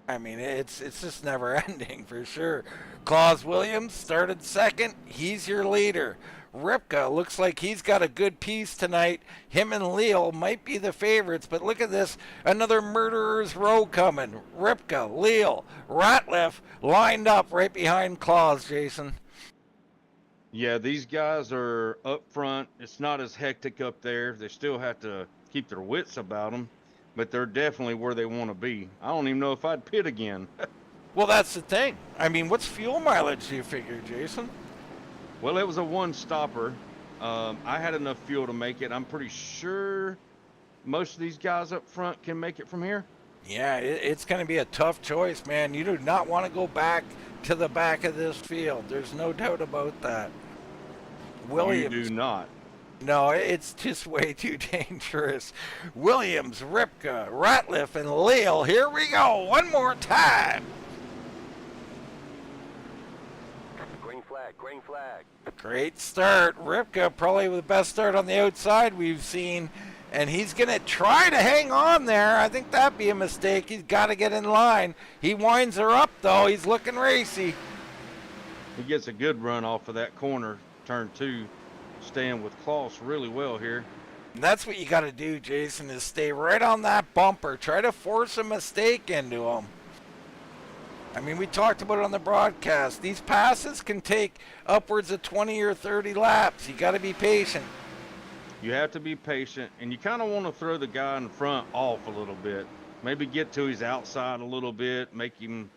I mean, it's just never ending for sure. Claus Williams started second. He's your leader. Ripka looks like he's got a good piece tonight. Him and Leal might be the favorites, but look at this. Another murderer's row coming. Ripka, Leal, Ratliff lined up right behind Claus, Jason. Yeah, these guys are up front. It's not as hectic up there. They still have to keep their wits about them, but they're definitely where they want to be. I don't even know if I'd pit again. Well, that's the thing. I mean, what's fuel mileage do you figure, Jason? Well, it was a one stopper. I had enough fuel to make it. I'm pretty sure most of these guys up front can make it from here. Yeah, it's going to be a tough choice, man. You do not want to go back to the back of this field. There's no doubt about that. Williams. You do not. No, it's just way too dangerous. Williams, Ripka, Ratliff, and Leal. Here we go. One more time. Green flag, green flag. Great start. Ripka probably the best start on the outside we've seen. And he's going to try to hang on there. I think that'd be a mistake. He's got to get in line. He winds her up, though. He's looking racy. He gets a good run off of that corner, turn 2, staying with Klaus really well here. And that's what you got to do, Jason, is stay right on that bumper. Try to force a mistake into him. I mean, we talked about it on the broadcast. These passes can take upwards of 20 or 30 laps. You got to be patient. You have to be patient, and you kind of want to throw the guy in front off a little bit. Maybe get to his outside a little bit, make him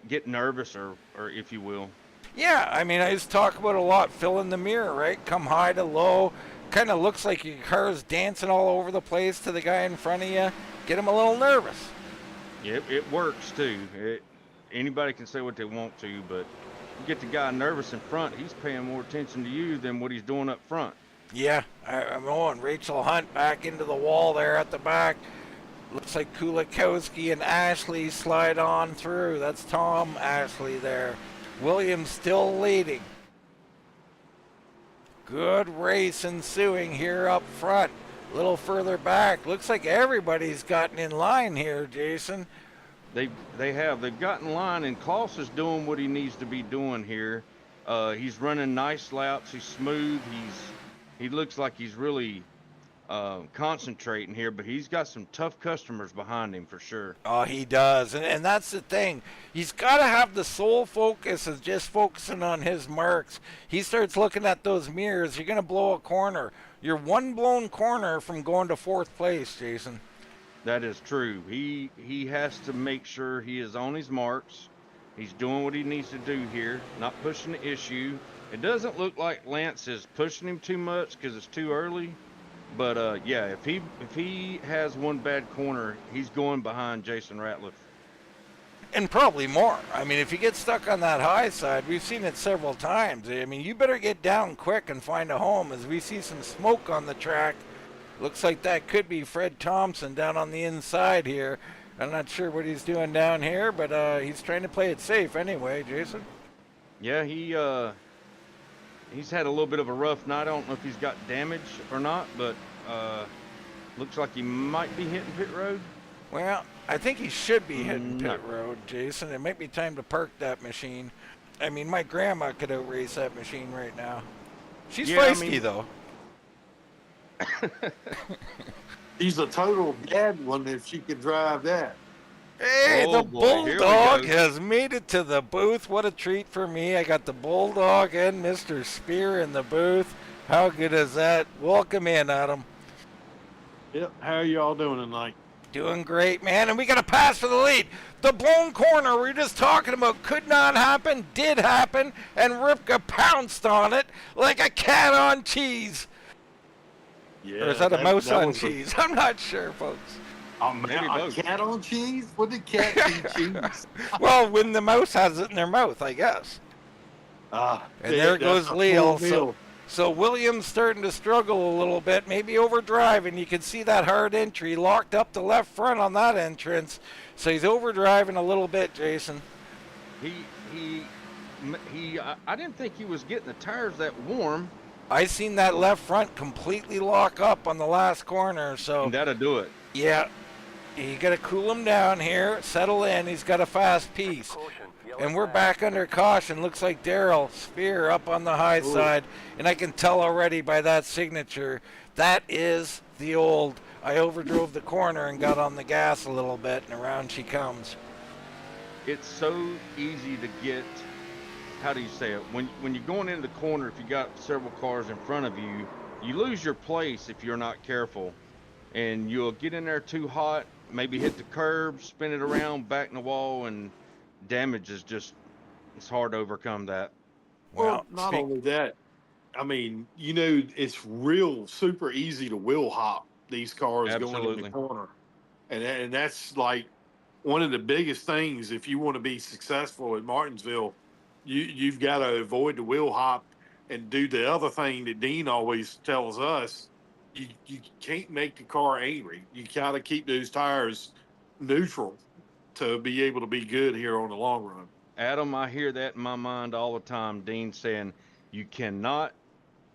get nervous, or if you will. Yeah, I mean, I just talk about a lot, fill in the mirror, right? Come high to low. Kind of looks like your car's dancing all over the place to the guy in front of you. Get him a little nervous. Yep, it works too. Anybody can say what they want to, but you get the guy nervous in front, he's paying more attention to you than what he's doing up front. Yeah, I'm on. Rachel Hunt back into the wall there at the back. Looks like Kulikowski and Ashley slide on through. That's Tom Ashley there. Williams still leading. Good race ensuing here up front. A little further back. Looks like everybody's gotten in line here, Jason. They have. They've gotten in line, and Klaus is doing what he needs to be doing here. He's running nice laps. He's smooth. He looks like he's really concentrating here, but he's got some tough customers behind him for sure. Oh, he does. And that's the thing. He's got to have the sole focus of just focusing on his marks. He starts looking at those mirrors. You're going to blow a corner. You're one blown corner from going to 4th place, Jason. That is true. He has to make sure he is on his marks. He's doing what he needs to do here, not pushing the issue. It doesn't look like Lance is pushing him too much because it's too early. But yeah, if he has one bad corner, he's going behind Jason Ratliff. And probably more. I mean, if you get stuck on that high side, we've seen it several times. I mean, you better get down quick and find a home as we see some smoke on the track. Looks like that could be Fred Thompson down on the inside here. I'm not sure what he's doing down here, but he's trying to play it safe anyway, Jason. Yeah, he's had a little bit of a rough night. I don't know if he's got damage or not, but looks like he might be hitting pit road. Well, I think he should be hitting pit road, Jason. It might be time to park that machine. I mean, my grandma could outrace that machine right now. She's feisty, though. She's a total bad one if she could drive that. Hey, Oh, the boy, here we Bulldog go. has made it to the booth. What a treat for me. I got the Bulldog and Mr. Spear in the booth. How good is that? Welcome in, Adam. Yep. How are y'all doing tonight? Doing great, man. And we got a pass for the lead. The blown corner we were just talking about could not happen, did happen, and Ripka pounced on it like a cat on cheese. Yeah. Or is that a mouse on was cheese? I'm not sure, folks. Oh man, Maybe a both. cat on cheese? What did cat eat cheese? Well, when the mouse has it in their mouth, I guess. And there goes Leal. So Williams starting to struggle a little bit, maybe overdriving. You can see that hard entry locked up the left front on that entrance. So he's overdriving a little bit, Jason. I didn't think he was getting the tires that warm. I seen that left front completely lock up on the last corner. So And that'll do it. yeah, you got to cool him down here, settle in. He's got a fast piece. Caution, yellow And we're flag. back under caution. Looks like Darrell Spear up on the high side. And I can tell already by that signature, that is the old, I overdrove the corner and got on the gas a little bit, and around she comes. It's so easy to get, how do you say it? When you're going into the corner, if you got several cars in front of you, you lose your place if you're not careful. And you'll get in there too hot, maybe hit the curb, spin it around, back in the wall, and damage is just, it's hard to overcome that. Well, not only that, I mean, it's real super easy to wheel hop these cars going in Absolutely. the corner. And that's like one of the biggest things if you want to be successful at Martinsville, you've got to avoid the wheel hop and do the other thing that Dean always tells us. You can't make the car angry. You got to keep those tires neutral to be able to be good here on the long run. Adam, I hear that in my mind all the time. Dean saying you cannot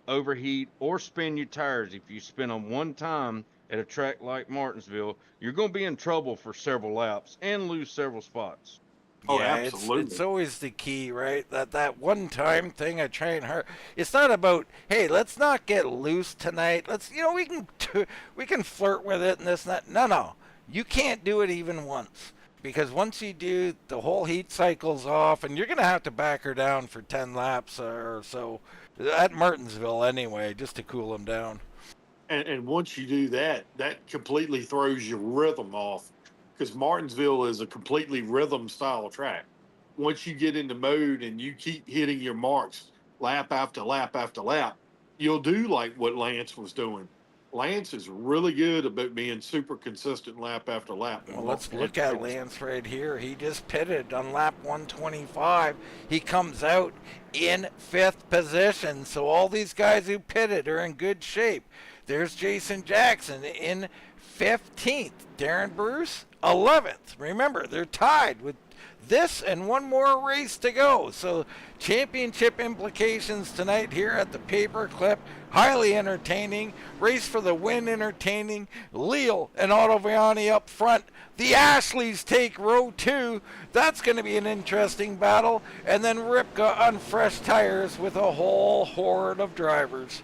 overheat or spin your tires. If you spin them one time at a track like Martinsville, you're going to be in trouble for several laps and lose several spots. Oh, Yeah, absolutely. it's always the key, right? That one time thing I try and hard. It's not about, hey, let's not get loose tonight. Let's we can flirt with it and this and that. No. You can't do it even once. Because once you do, the whole heat cycle's off, and you're going to have to back her down for 10 laps or so at Martinsville anyway, just to cool them down. And once you do that, that completely throws your rhythm off because Martinsville is a completely rhythm style track. Once you get into mode and you keep hitting your marks lap after lap after lap, you'll do like what Lance was doing. Lance is really good about being super consistent lap after lap. Well, let's look at Lance right here. He just pitted on lap 125. He comes out in 5th position. So all these guys who pitted are in good shape. There's Jason Jackson in 15th. Daren Bruce, 11th. Remember, they're tied with this and one more race to go. So championship implications tonight here at the Paperclip. Highly entertaining. Race for the win entertaining. Leal and Ottaviani up front. The Ashleys take row 2. That's going to be an interesting battle. And then Ripka on fresh tires with a whole horde of drivers.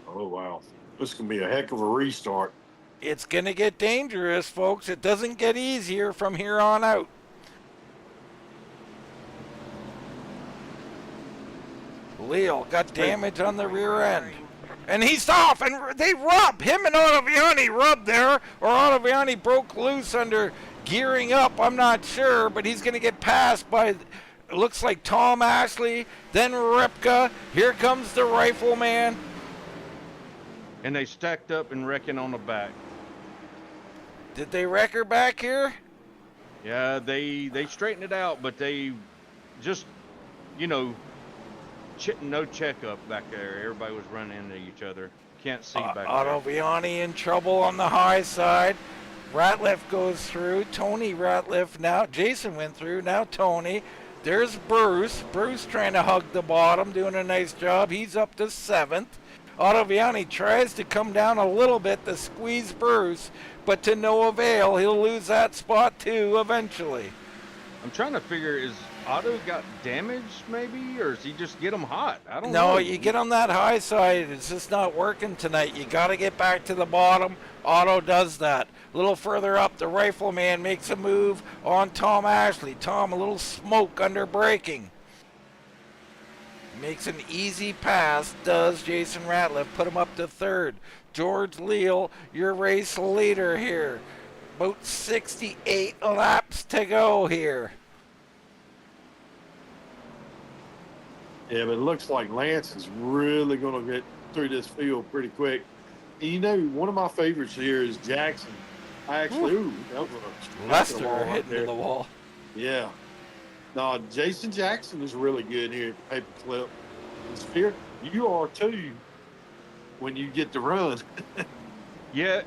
Oh, wow. This is going to be a heck of a restart. It's going to get dangerous, folks. It doesn't get easier from here on out. Leal got damage on the rear end. And he's off, and they rub. Him and Ottaviani rubbed there, or Ottaviani broke loose under gearing up. I'm not sure, but he's going to get passed by, it looks like Tom Ashley, then Ripka. Here comes the Rifleman. And they stacked up and wrecking on the back. Did they wreck her back here? Yeah, they straightened it out, but they just, no checkup back there. Everybody was running into each other. Can't see back there. Ottaviani in trouble on the high side. Ratliff goes through. Tony Ratliff now. Jason went through. Now Tony. There's Bruce. Bruce trying to hug the bottom, doing a nice job. He's up to 7th. Ottaviani tries to come down a little bit to squeeze Bruce, but to no avail. He'll lose that spot too eventually. I'm trying to figure, is Otto got damaged maybe, or does he just get him hot? I don't know. No, you get on that high side. It's just not working tonight. You got to get back to the bottom. Otto does that. A little further up, the Rifleman makes a move on Tom Ashley. Tom, a little smoke under braking. Makes an easy pass, does Jason Ratliff. Put him up to 3rd. George Leal, your race leader here. About 68 laps to go here. Yeah, but it looks like Lance is really going to get through this field pretty quick. And one of my favorites here is Jackson. That was a Lester hitting the wall. Yeah. No, Jason Jackson is really good here at Paperclip. Spear, you are too when you get to run. Yeah,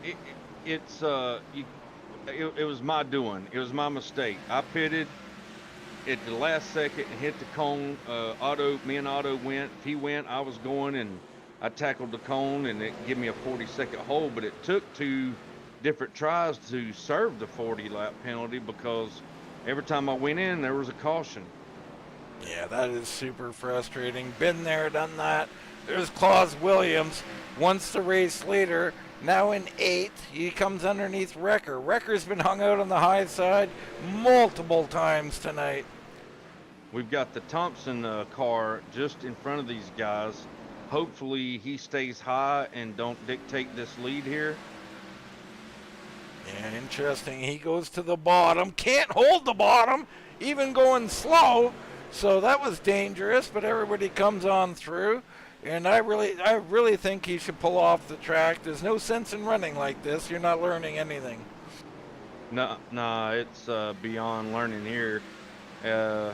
it was my doing. It was my mistake. I pitted at the last second and hit the cone. Me and Otto went. If he went, I was going, and I tackled the cone, and it gave me a 40-second hold. But it took 2 different tries to serve the 40-lap penalty because every time I went in, there was a caution. Yeah, that is super frustrating. Been there, done that. There's Claus Williams, once the race leader, now in 8th. He comes underneath Wrecker. Wrecker's been hung out on the high side multiple times tonight. We've got the Thompson car just in front of these guys. Hopefully he stays high and don't dictate this lead here. Yeah, interesting. He goes to the bottom. Can't hold the bottom. even going slow. So that was dangerous, but everybody comes on through. And I really think he should pull off the track. There's no sense in running like this. You're not learning anything. No, it's beyond learning here. I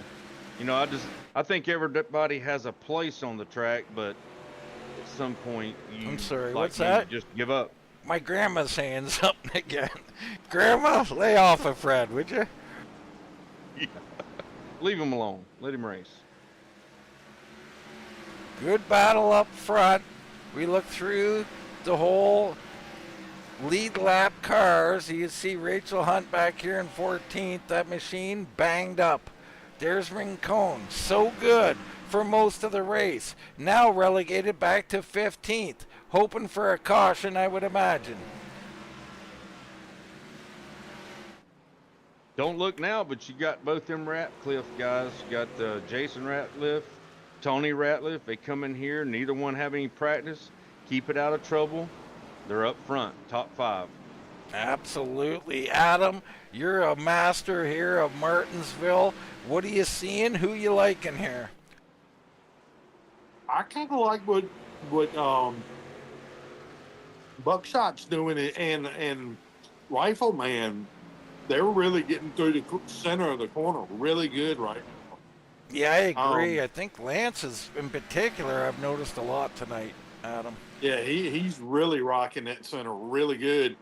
think everybody has a place on the track, but at some point I'm sorry, like what's that? Just give up. My grandma's saying something again. Grandma, lay off of Fred, would you? Yeah. Leave him alone. Let him race. Good battle up front. We look through the whole lead lap cars. You see Rachel Hunt back here in 14th. That machine banged up. There's Rincon. So good for most of the race. Now relegated back to 15th. Hoping for a caution, I would imagine. Don't look now, but you got both them Ratcliffe guys. You got Jason Ratcliffe, Tony Ratcliffe. They come in here. Neither one have any practice. Keep it out of trouble. They're up front, top 5. Absolutely. Adam, you're a master here of Martinsville. What are you seeing? Who you liking here? I kind of like what Buckshot's doing, and Rifleman. They're really getting through the center of the corner really good right now. Yeah, I agree. I think Lance is, in particular, I've noticed a lot tonight, Adam. Yeah, he's really rocking that center really good.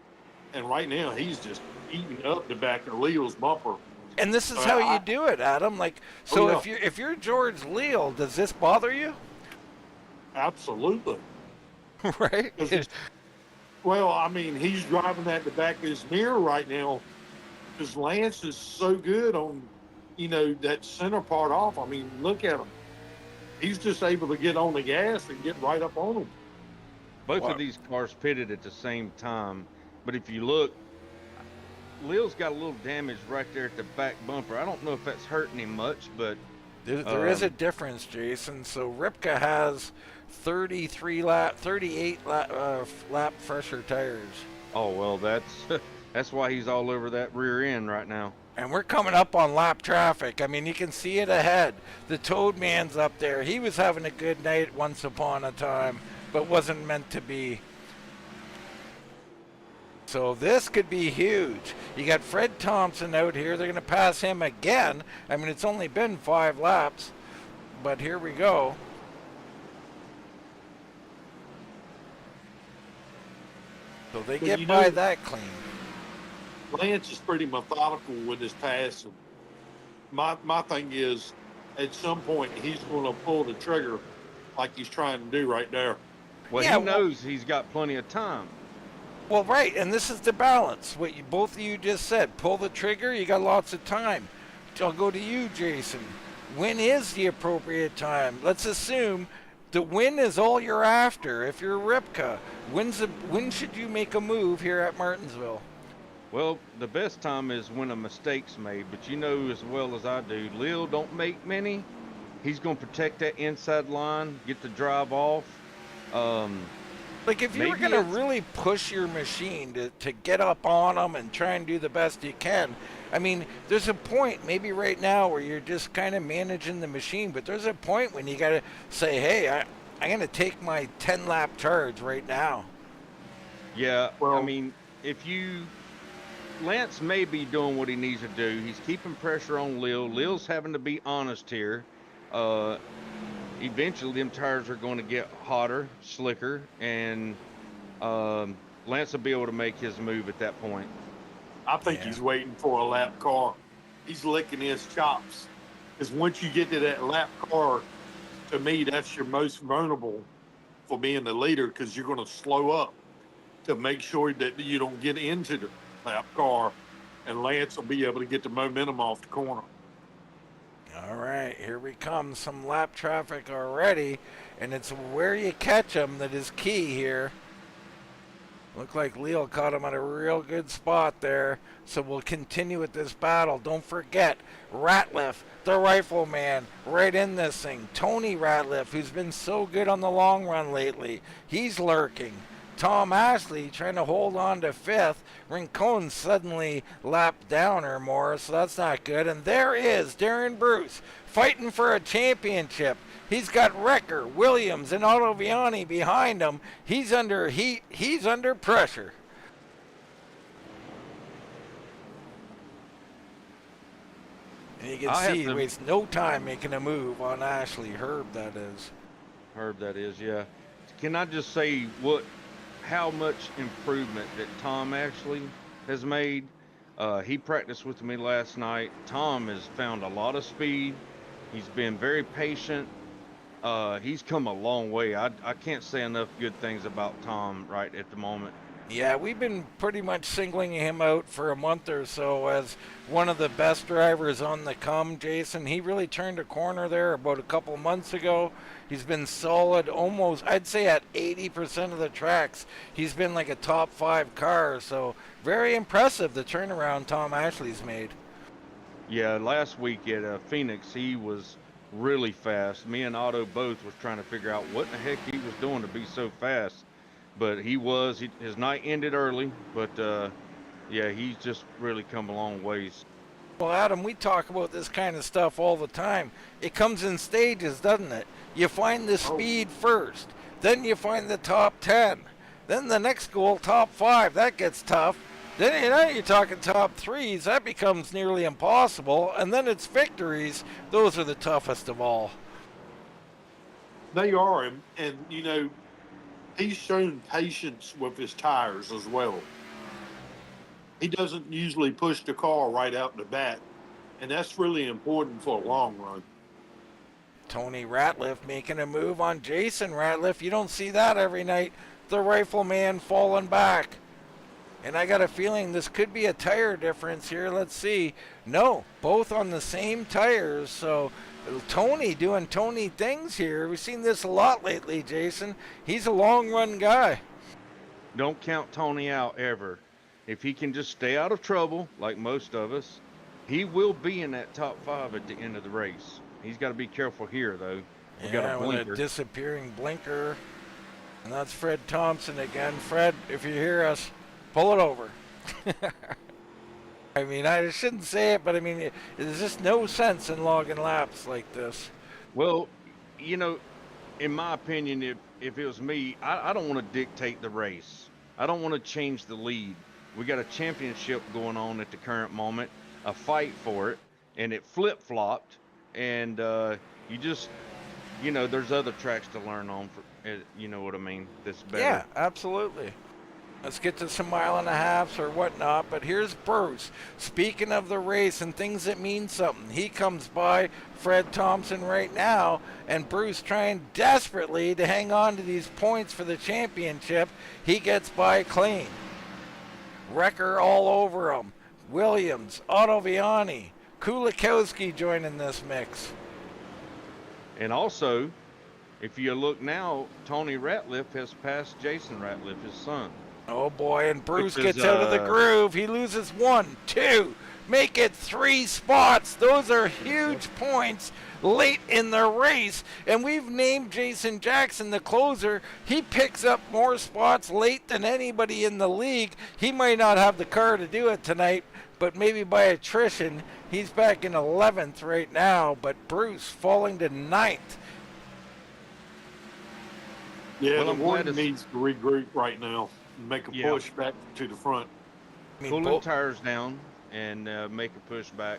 And right now, he's just eating up the back of Leo's bumper. And this is how you do it, Adam. Like, so yeah. if you're George Leal, does this bother you? Absolutely. Right? Well, I mean, he's driving that the back of his mirror right now because Lance is so good on, that center part off. I mean, look at him. He's just able to get on the gas and get right up on him. Both of these cars pitted at the same time. But if you look, Leal's got a little damage right there at the back bumper. I don't know if that's hurting him much, but there is a difference, Jason. So Ripka has 38 lap fresher tires. Oh, well, that's why he's all over that rear end right now. And we're coming up on lap traffic. I mean, you can see it ahead. The Toad Man's up there. He was having a good night once upon a time, but wasn't meant to be. So this could be huge. You got Fred Thompson out here. They're going to pass him again. I mean, it's only been 5 laps, but here we go. So they get by that clean. Lance is pretty methodical with his passing. My thing is, at some point, he's going to pull the trigger like he's trying to do right there. Well, he knows he's got plenty of time. Well, right, and this is the balance. What both of you just said. Pull the trigger, you got lots of time. I'll go to you, Jason. When is the appropriate time? Let's assume the win is all you're after. If you're Ripka, when should you make a move here at Martinsville? Well, the best time is when a mistake's made, but you know as well as I do, Lil don't make many. He's going to protect that inside line, get the drive off. Like if you were going to really push your machine to get up on them and try and do the best you can, I mean, there's a point maybe right now where you're just kind of managing the machine, but there's a point when you got to say, hey, I'm going to take my 10-lap charge right now. Yeah, well, I mean, Lance may be doing what he needs to do. He's keeping pressure on Lil. Lil's having to be honest here. Eventually, them tires are going to get hotter, slicker, and Lance will be able to make his move at that point. I think he's waiting for a lap car. He's licking his chops. Because once you get to that lap car, to me, that's your most vulnerable for being the leader because you're going to slow up to make sure that you don't get into the lap car, and Lance will be able to get the momentum off the corner. All right, here we come. Some lap traffic already, and it's where you catch them that is key here. Look like Leal caught him at a real good spot there, so we'll continue with this battle. Don't forget, Ratliff, the rifleman, right in this thing. Tony Ratliff, who's been so good on the long run lately, he's lurking. Tom Ashley trying to hold on to 5th. Rincon suddenly lapped down or more, so that's not good. And there is Daren Bruce fighting for a championship. He's got Wrecker, Williams, and Ottaviani behind him. He's under heat. He's under pressure. And you can see he wastes no time making a move on Ashley. Herb, that is. Herb, that is, yeah. Can I just say how much improvement that Tom Ashley has made? He practiced with me last night. Tom has found a lot of speed. He's been very patient. He's come a long way. I can't say enough good things about Tom right at the moment. Yeah, we've been pretty much singling him out for a month or so as one of the best drivers on the come, Jason. He really turned a corner there about a couple months ago. He's been solid almost, I'd say at 80% of the tracks. He's been like a top 5 car, so very impressive the turnaround Tom Ashley's made. Yeah, last week at Phoenix, he was really fast. Me and Otto both was trying to figure out what the heck he was doing to be so fast. But his night ended early, but yeah, he's just really come a long ways. Well, Adam, we talk about this kind of stuff all the time. It comes in stages, doesn't it? You find the speed first, then you find the top 10, then the next goal, top 5. That gets tough. Then you're talking top 3s. That becomes nearly impossible. And then it's victories. Those are the toughest of all. They are, and he's shown patience with his tires as well. He doesn't usually push the car right out the bat, and that's really important for a long run. Tony Ratliff making a move on Jason Ratliff. You don't see that every night. The rifleman falling back. And I got a feeling this could be a tire difference here. Let's see. No, both on the same tires, so Tony doing Tony things here. We've seen this a lot lately, Jason. He's a long run guy. Don't count Tony out ever. If he can just stay out of trouble, like most of us, he will be in that top 5 at the end of the race. He's got to be careful here, though. We got a blinker. With a disappearing blinker. And that's Fred Thompson again. Fred, if you hear us, pull it over. I mean, I shouldn't say it, but I mean, there's just no sense in logging laps like this. Well, in my opinion, if it was me, I don't want to dictate the race. I don't want to change the lead. We got a championship going on at the current moment, a fight for it, and it flip-flopped, and you just, there's other tracks to learn on, you know what I mean, that's better. Yeah, absolutely. Let's get to some 1.5 miles or whatnot, but here's Bruce. Speaking of the race and things that mean something, he comes by Fred Thompson right now, and Bruce trying desperately to hang on to these points for the championship. He gets by clean. Wrecker all over him. Williams, Ottaviani, Kulikowski joining this mix. And also, if you look now, Tony Ratliff has passed Jason Ratliff, his son. Oh boy, and Bruce gets out of the groove. He loses 1, 2, make it 3 spots. Those are huge points late in the race. And we've named Jason Jackson the closer. He picks up more spots late than anybody in the league. He might not have the car to do it tonight, but maybe by attrition, he's back in 11th right now. But Bruce falling to 9th. Yeah, the board needs to regroup right now. Make a push back to the front. Pull the tires down and make a push back.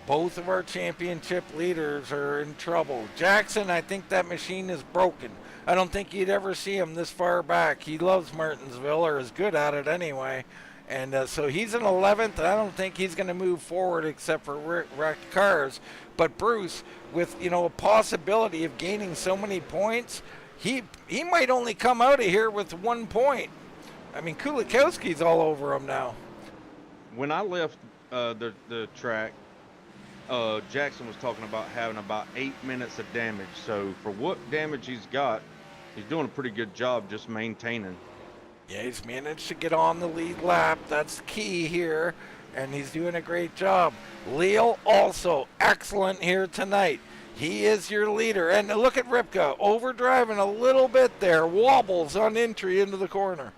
Both of our championship leaders are in trouble. Jackson, I think that machine is broken. I don't think you'd ever see him this far back. He loves Martinsville, or is good at it anyway. And so he's in 11th. I don't think he's going to move forward except for wrecked cars. But Bruce, with a possibility of gaining so many points, he might only come out of here with 1 point. I mean, Kulikowski's all over him now. When I left the track, Jackson was talking about having about 8 minutes of damage. So for what damage he's got, he's doing a pretty good job just maintaining. Yeah, he's managed to get on the lead lap. That's key here, and he's doing a great job. Leal also excellent here tonight. He is your leader. And look at Ripka, overdriving a little bit there, wobbles on entry into the corner.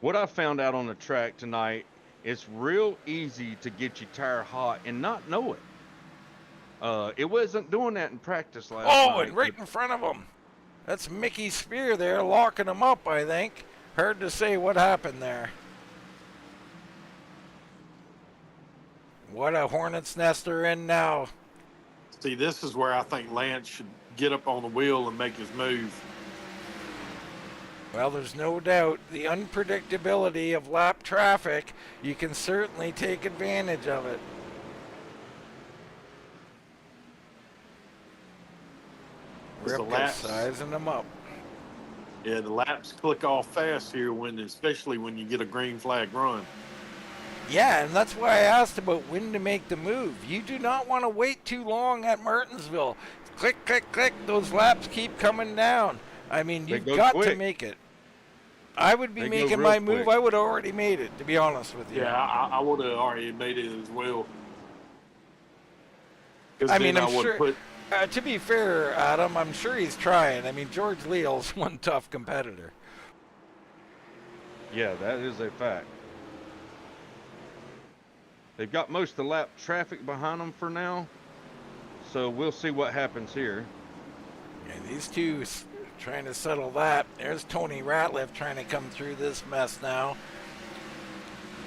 What I found out on the track tonight, it's real easy to get your tire hot and not know it. It wasn't doing that in practice last night. Oh, and right in front of him. That's Mickey Spear there locking him up, I think. Hard to say what happened there. What a hornet's nest they're in now. See, this is where I think Lance should get up on the wheel and make his move. Well, there's no doubt the unpredictability of lap traffic, you can certainly take advantage of it. The Ripka laps, sizing them up. yeah, the laps click off fast here especially when you get a green flag run. Yeah, and that's why I asked about when to make the move. You do not want to wait too long at Martinsville. Click, click, click. Those laps keep coming down. I mean, you've got to make it. I would be making my move. I would have already made it, to be honest with you. Yeah, I would have already made it as well. I mean, I'm sure. To be fair, Adam, I'm sure he's trying. I mean, George Leal's one tough competitor. Yeah, that is a fact. They've got most of the lap traffic behind them for now, so we'll see what happens here. Yeah, these two trying to settle that. There's Tony Ratliff trying to come through this mess now.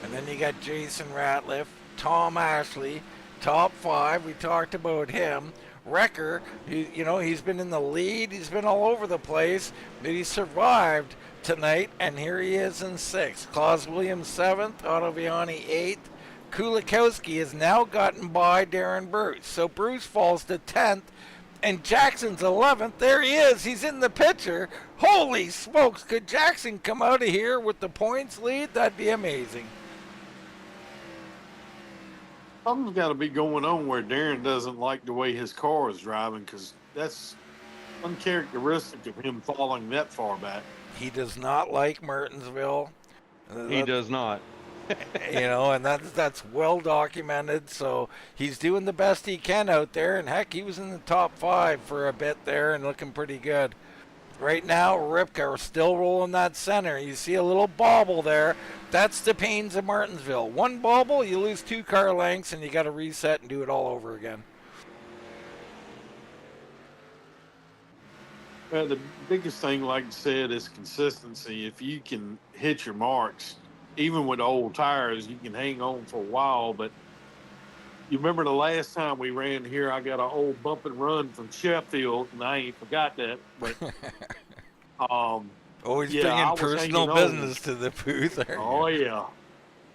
And then you got Jason Ratliff, Tom Ashley, top 5. We talked about him. Wrecker, he's been in the lead. He's been all over the place, but he survived tonight, and here he is in 6th. Claus Williams 7th, Ottaviani 8th. Kulikowski has now gotten by Daren Bruce. So Bruce falls to 10th, and Jackson's 11th. There he is. He's in the picture. Holy smokes. Could Jackson come out of here with the points lead? That'd be amazing. Something's got to be going on where Daren doesn't like the way his car is driving, because that's uncharacteristic of him falling that far back. He does not like Martinsville. He does not. And that's well documented. So he's doing the best he can out there. And heck, he was in the top 5 for a bit there and looking pretty good. Right now, Ripka still rolling that center. You see a little bobble there. That's the pains of Martinsville. One bobble, you lose 2 car lengths, and you got to reset and do it all over again. Well, the biggest thing, like I said, is consistency. If you can hit your marks, even with old tires, you can hang on for a while. But you remember the last time we ran here, I got an old bump and run from Sheffield, and I ain't forgot that. But always bringing personal business to the booth. Oh yeah,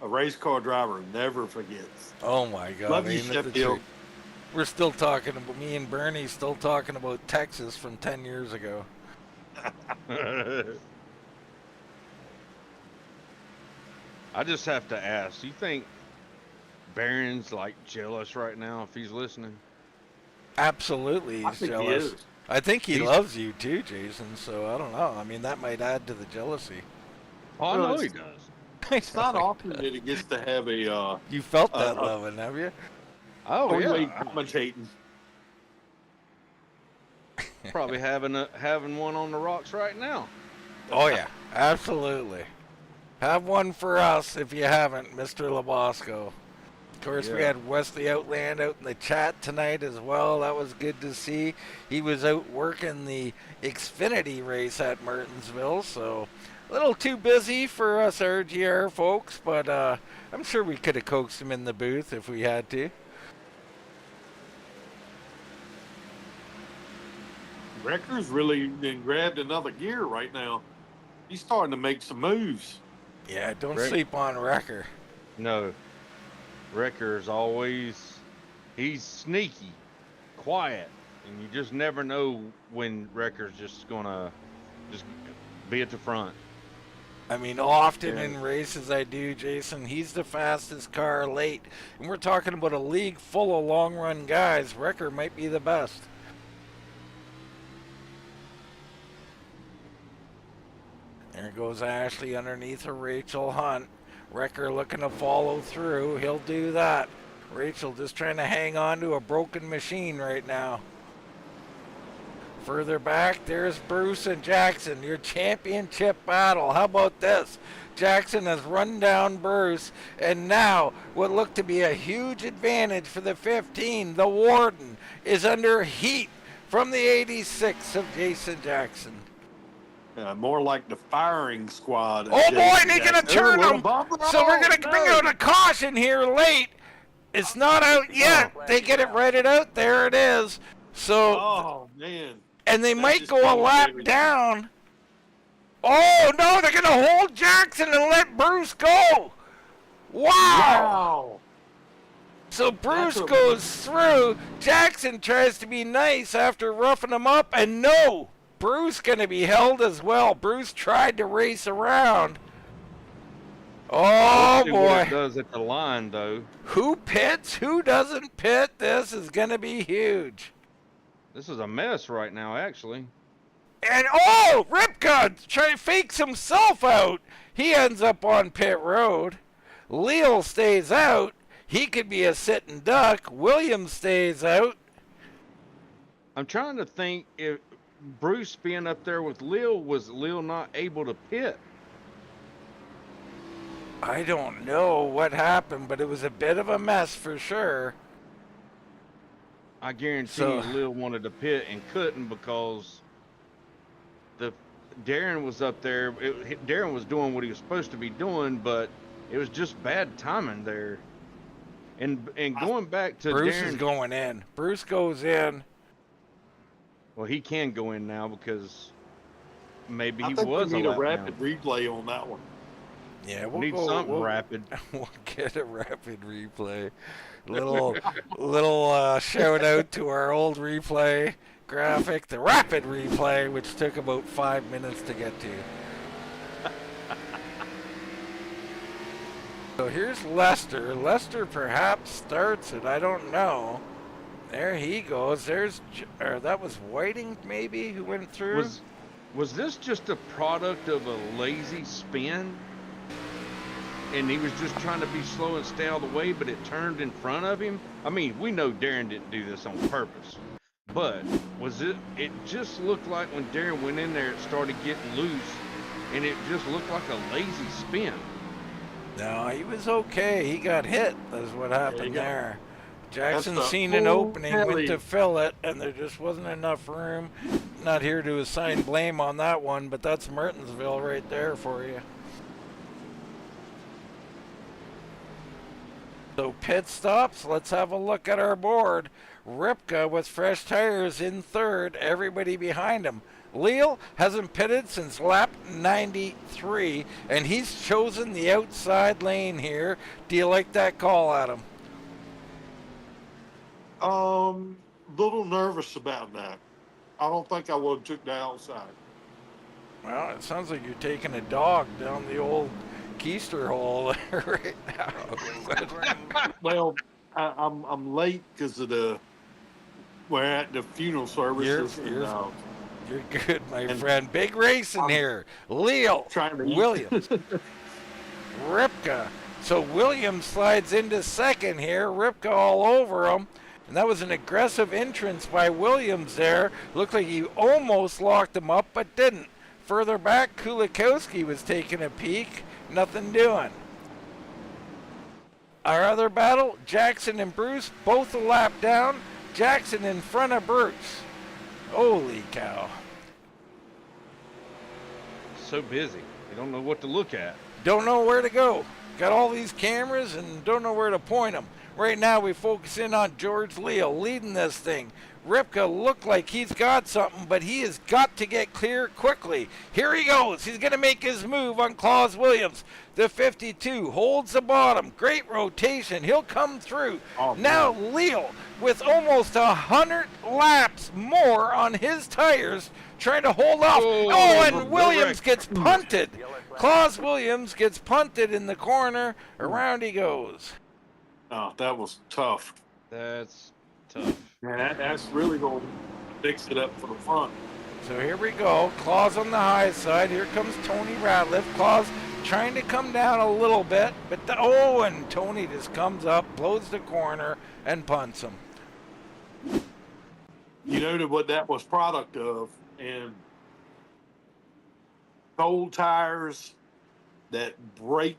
a race car driver never forgets. Oh my God! Love you, Sheffield. We're still talking about me and Bernie. Still talking about Texas from 10 years ago. I just have to ask, you think Barron's like jealous right now if he's listening? Absolutely, he's jealous. He is. I think he loves you too, Jason, so I don't know. I mean, that might add to the jealousy. Oh, I know he does. It's not often that he gets to have a... you felt that loving, have you? Oh, yeah. Commentating. Probably having one on the rocks right now. Oh, yeah, absolutely. Have one for us if you haven't, Mr. Labosco. Of course, we had Wesley Outland out in the chat tonight as well. That was good to see. He was out working the Xfinity race at Martinsville, so a little too busy for us RGR folks, but I'm sure we could have coaxed him in the booth if we had to. Wrecker's really been grabbed another gear right now. He's starting to make some moves. Yeah, don't sleep on Wrecker. No. Wrecker's always, he's sneaky, quiet, and you just never know when Wrecker's just going to just be at the front. I mean, often in races I do, Jason, he's the fastest car late. And we're talking about a league full of long-run guys. Wrecker might be the best. There goes Ashley underneath of Rachel Hunt. Wrecker looking to follow through. He'll do that. Rachel just trying to hang on to a broken machine right now. Further back, there's Bruce and Jackson, your championship battle. How about this? Jackson has run down Bruce, and now what looked to be a huge advantage for the 15, the Warden, is under heat from the 86 of Jason Jackson. More like the firing squad. Oh boy, and he's going to turn them. So we're going to bring out a caution here late. It's not out yet. They get it righted out. There it is. So, oh man. And they might go a lap down. Oh no, they're going to hold Jackson and let Bruce go. Wow. So Bruce goes through. Jackson tries to be nice after roughing him up, and no, Bruce going to be held as well. Bruce tried to race around. Oh boy. What it does at the line though. Who pits? Who doesn't pit? This is going to be huge. This is a mess right now, actually. And oh, Ripka fakes himself out. He ends up on pit road. Leal stays out. He could be a sitting duck. Williams stays out. I'm trying to think if Bruce being up there with Leal, was Leal not able to pit? I don't know what happened, but it was a bit of a mess for sure. I guarantee you Leal wanted to pit and couldn't because Daren was up there. Daren was doing what he was supposed to be doing, but it was just bad timing there. And going back to Bruce Daren, is going in. Bruce goes in. Well, he can go in now because maybe he I think was we need a rapid down. replay on that one. Yeah, we'll need something rapid. We'll get a rapid replay. Little shout out to our old replay graphic, the rapid replay, which took about 5 minutes to get to. So here's Lester. Lester perhaps starts it. I don't know. There he goes. That was Whiting maybe who went through. Was this just a product of a lazy spin? And he was just trying to be slow and stay out of the way, but it turned in front of him? I mean, we know Daren didn't do this on purpose. But it just looked like when Daren went in there, it started getting loose, and it just looked like a lazy spin. No, he was okay. He got hit. That's what happened there. Jackson That's seen an opening, went to fill it, and there just wasn't enough room. Not here to assign blame on that one, but that's Martinsville right there for you. So pit stops. Let's have a look at our board. Ripka with fresh tires in third. Everybody behind him. Leal hasn't pitted since lap 93, and he's chosen the outside lane here. Do you like that call, Adam? Little nervous about that. I don't think I would have took the outside. Well, it sounds like you're taking a dog down the old keister hole right now. Well, I'm late because of we're at the funeral services. You're good, my friend. Big racing here. Leal, Williams, Ripka. So Williams slides into second here. Ripka all over him. And that was an aggressive entrance by Williams there. Looked like he almost locked him up, but didn't. Further back, Kulikowski was taking a peek. Nothing doing. Our other battle, Jackson and Bruce, both a lap down. Jackson in front of Bruce. Holy cow. So busy. You don't know what to look at. Don't know where to go. Got all these cameras and don't know where to point them. Right now we focus in on George Leal leading this thing. Ripka looked like he's got something, but he has got to get clear quickly. Here he goes. He's going to make his move on Claus Williams. The 52 holds the bottom. Great rotation. He'll come through. Oh, now Leal with almost 100 laps more on his tires trying to hold off. And Williams gets punted. Claus Williams gets punted in the corner. Around he goes. Oh, that was tough. That's tough. Man, that's really going to fix it up for the front. So here we go. Claus on the high side. Here comes Tony Ratliff. Claus trying to come down a little bit, but and Tony just comes up, blows the corner, and punts him. You know what that was product of, and cold tires that brake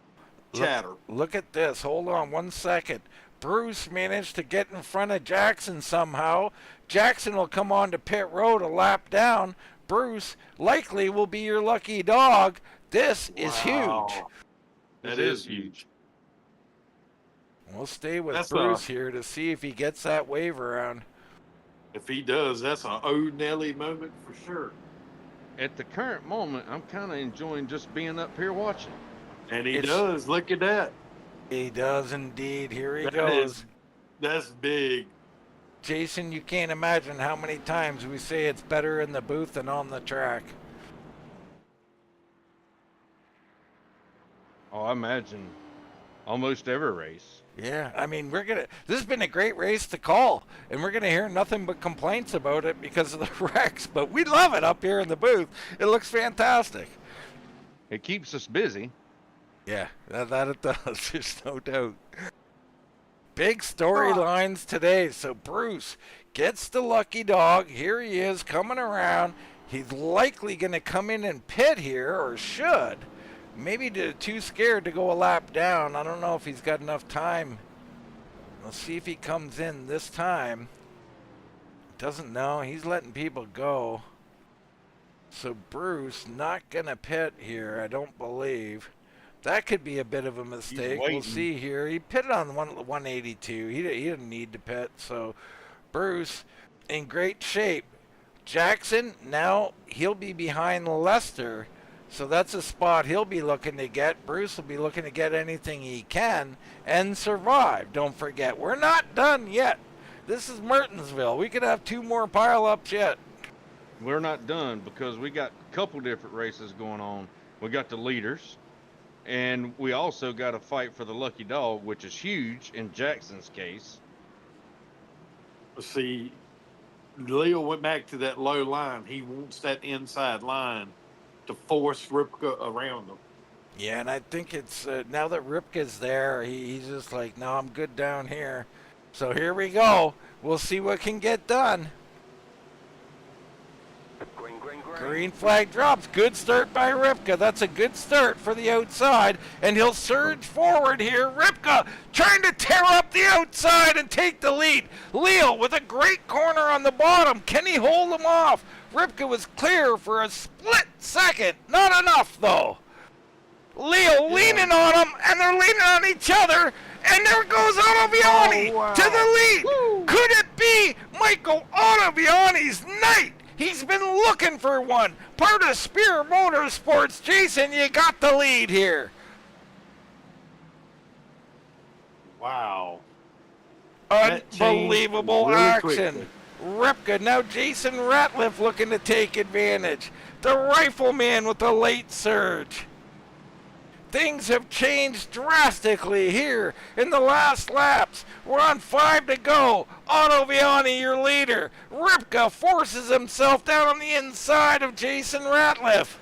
chatter. Look at this. Hold on 1 second. Bruce managed to get in front of Jackson somehow. Jackson will come on to pit road a lap down. Bruce likely will be your lucky dog. This is huge. That is huge. We'll stay with That's Bruce here to see if he gets that wave around. If he does, that's an Oh Nelly moment for sure. At the current moment, I'm kind of enjoying just being up here watching. And he does. Look at that. He does indeed. Here he That goes. That's big. Jason, you can't imagine how many times we say it's better in the booth than on the track. Oh, I imagine almost every race. Yeah, I mean, this has been a great race to call, and we're gonna hear nothing but complaints about it because of the wrecks, but we love it up here in the booth. It looks fantastic. It keeps us busy. Yeah, that it does. There's no doubt. Big storylines today. So Bruce gets the lucky dog. Here he is coming around. He's likely going to come in and pit here, or should. Maybe too scared to go a lap down. I don't know if he's got enough time. Let's see if he comes in this time. Doesn't know. He's letting people go. So Bruce not going to pit here, I don't believe. That could be a bit of a mistake. We'll see here. He pitted on 182. He didn't need to pit. So Bruce in great shape. Jackson, now he'll be behind Lester. So that's a spot he'll be looking to get. Bruce will be looking to get anything he can and survive. Don't forget, we're not done yet. This is Martinsville. We could have 2 more pile-ups yet. We're not done because we got a couple different races going on. We got the leaders. And we also got to fight for the lucky dog, which is huge in Jackson's case. See, Leo went back to that low line. He wants that inside line to force Ripka around him. Yeah, and I think it's now that Ripka's there, he's just like, no, I'm good down here. So here we go. We'll see what can get done. Green flag drops. Good start by Ripka. That's a good start for the outside. And he'll surge forward here. Ripka trying to tear up the outside and take the lead. Leo with a great corner on the bottom. Can he hold him off? Ripka was clear for a split second. Not enough, though. Leo leaning on him, and they're leaning on each other. And there goes Ottaviani to the lead. Woo. Could it be Michael Ottaviani's night? He's been looking for one. Part of Spear Motorsports. Jason, you got the lead here. Wow. Unbelievable really action. Ripka, now Jason Ratliff looking to take advantage. The Rifleman with the late surge. Things have changed drastically here in the last laps. We're on 5 to go. Ottaviani, your leader. Ripka forces himself down on the inside of Jason Ratliff.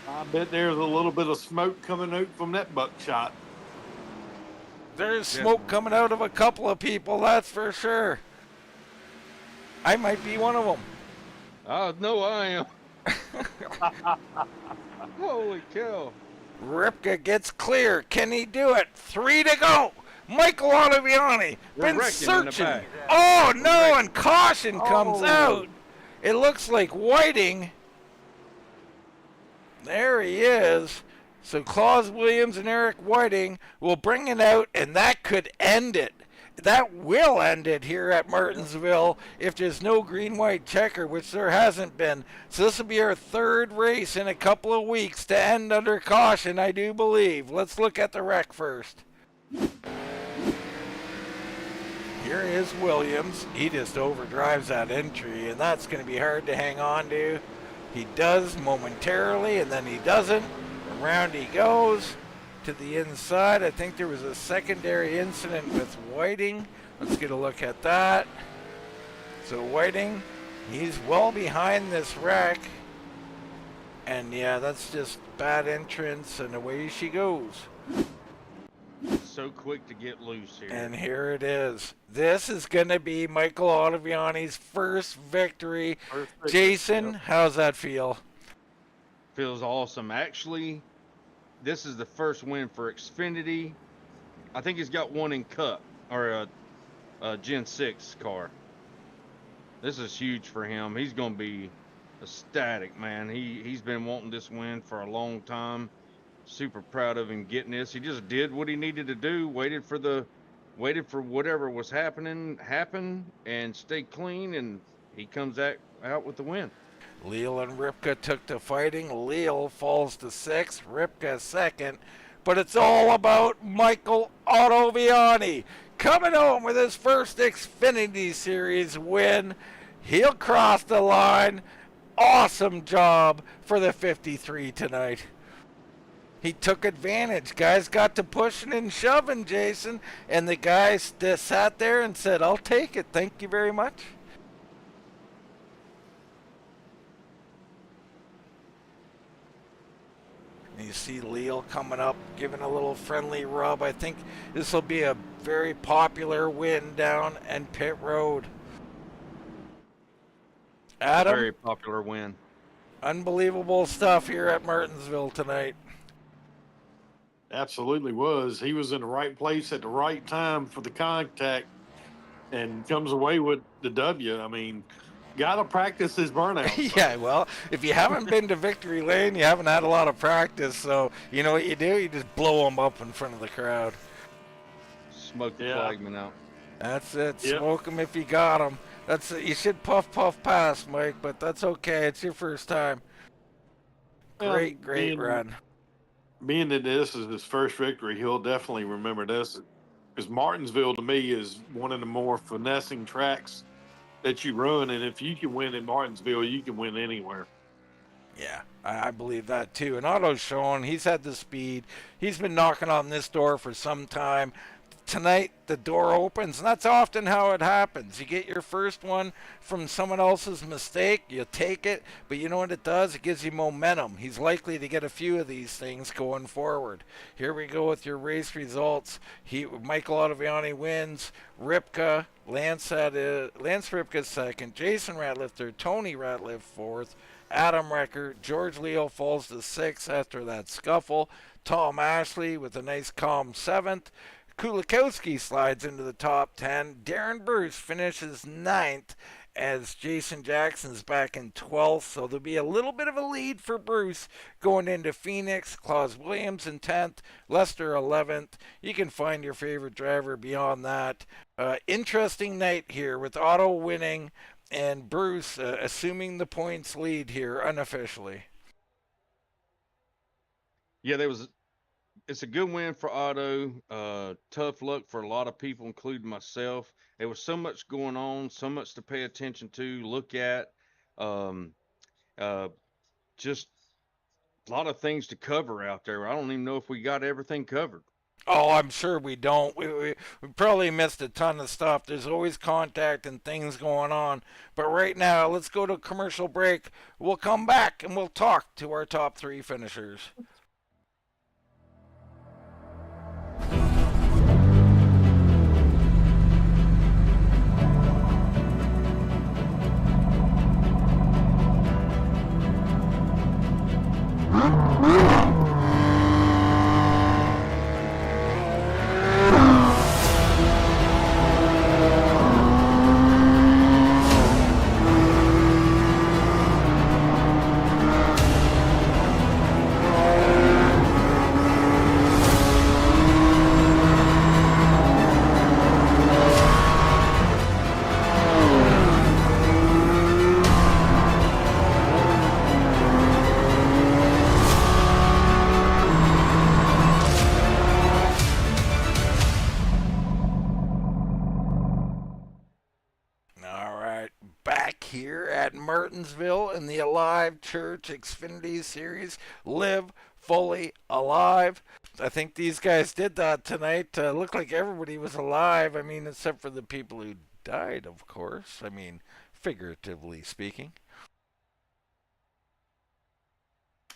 I bet there's a little bit of smoke coming out from that buckshot. There's smoke coming out of a couple of people, that's for sure. I might be one of them. No, I am. Holy cow. Ripka gets clear. Can he do it? 3 to go. Michael Ottaviani been searching. Oh, no, and caution comes out. It looks like Whiting. There he is. So Claus Williams and Eric Whiting will bring it out, and that could end it. That will end it here at Martinsville if there's no green-white checker, which there hasn't been. So this will be our 3rd race in a couple of weeks to end under caution, I do believe. Let's look at the wreck first. Here is Williams. He just overdrives that entry, and that's going to be hard to hang on to. He does momentarily, and then he doesn't. Around he goes to the inside. I think there was a secondary incident with Whiting. Let's get a look at that. So Whiting He's well behind this wreck. And yeah, that's just bad entrance, and away she goes. So quick to get loose here. And here it is. This is going to be Michael Ottaviani's first victory. Jason, Yep. how's that feel? Feels awesome. Actually, this is the first win for Xfinity. I think he's got one in Cup, or a Gen 6 car. This is huge for him. He's going to be ecstatic, man. He's been wanting this win for a long time. Super proud of him getting this. He just did what he needed to do, waited for whatever was happening happen, and stayed clean, and he comes out with the win. Leal and Ripka took to fighting. Leal falls to 6th, Ripka 2nd. But it's all about Michael Ottaviani coming home with his first Xfinity Series win. He'll cross the line. Awesome job for the 53 tonight. He took advantage. Guys got to pushing and shoving, Jason, and the guy sat there and said, I'll take it. Thank you very much. And you see Leal coming up, giving a little friendly rub. I think this will be a very popular win down and pit road. Adam, Very popular win. unbelievable stuff here at Martinsville tonight. Absolutely was. He was in the right place at the right time for the contact and comes away with the W. I mean, got to practice his burnout. Yeah, well, if you haven't been to Victory Lane, you haven't had a lot of practice. So you know what you do? You just blow them up in front of the crowd. Smoke the Yeah. flagman out. That's it. Yep. Smoke them if you got them. That's it. You should puff pass, Mike, but that's okay. It's your first time. Great run. Being that this is his first victory, he'll definitely remember this. Because Martinsville, to me, is one of the more finessing tracks that you run. And if you can win in Martinsville, you can win anywhere. Yeah, I believe that too. And Otto's shown he's had the speed. He's been knocking on this door for some time. Tonight, the door opens, and that's often how it happens. You get your first one from someone else's mistake, you take it, but you know what it does? It gives you momentum. He's likely to get a few of these things going forward. Here we go with your race results. Michael Ottaviani wins. Ripka, Lance Ripka second. Jason Ratliff third. Tony Ratliff fourth. Adam Recker. George Leo falls to 6th after that scuffle. Tom Ashley with a nice calm 7th. Kulikowski slides into the top 10. Daren Bruce finishes 9th as Jason Jackson's back in 12th. So there'll be a little bit of a lead for Bruce going into Phoenix. Claus Williams in 10th. Lester 11th. You can find your favorite driver beyond that. Interesting night here with Otto winning and Bruce assuming the points lead here unofficially. Yeah, it's a good win for Otto. Tough luck for a lot of people, including myself. There was so much going on, so much to pay attention to, look at. Just a lot of things to cover out there. I don't even know if we got everything covered. Oh, I'm sure we don't. We probably missed a ton of stuff. There's always contact and things going on. But right now, let's go to a commercial break. We'll come back and we'll talk to our top 3 finishers. Here at Martinsville in the Alive Church Xfinity Series, Live Fully Alive. I think these guys did that tonight. Looked like everybody was alive. I mean, except for the people who died, of course. I mean, figuratively speaking.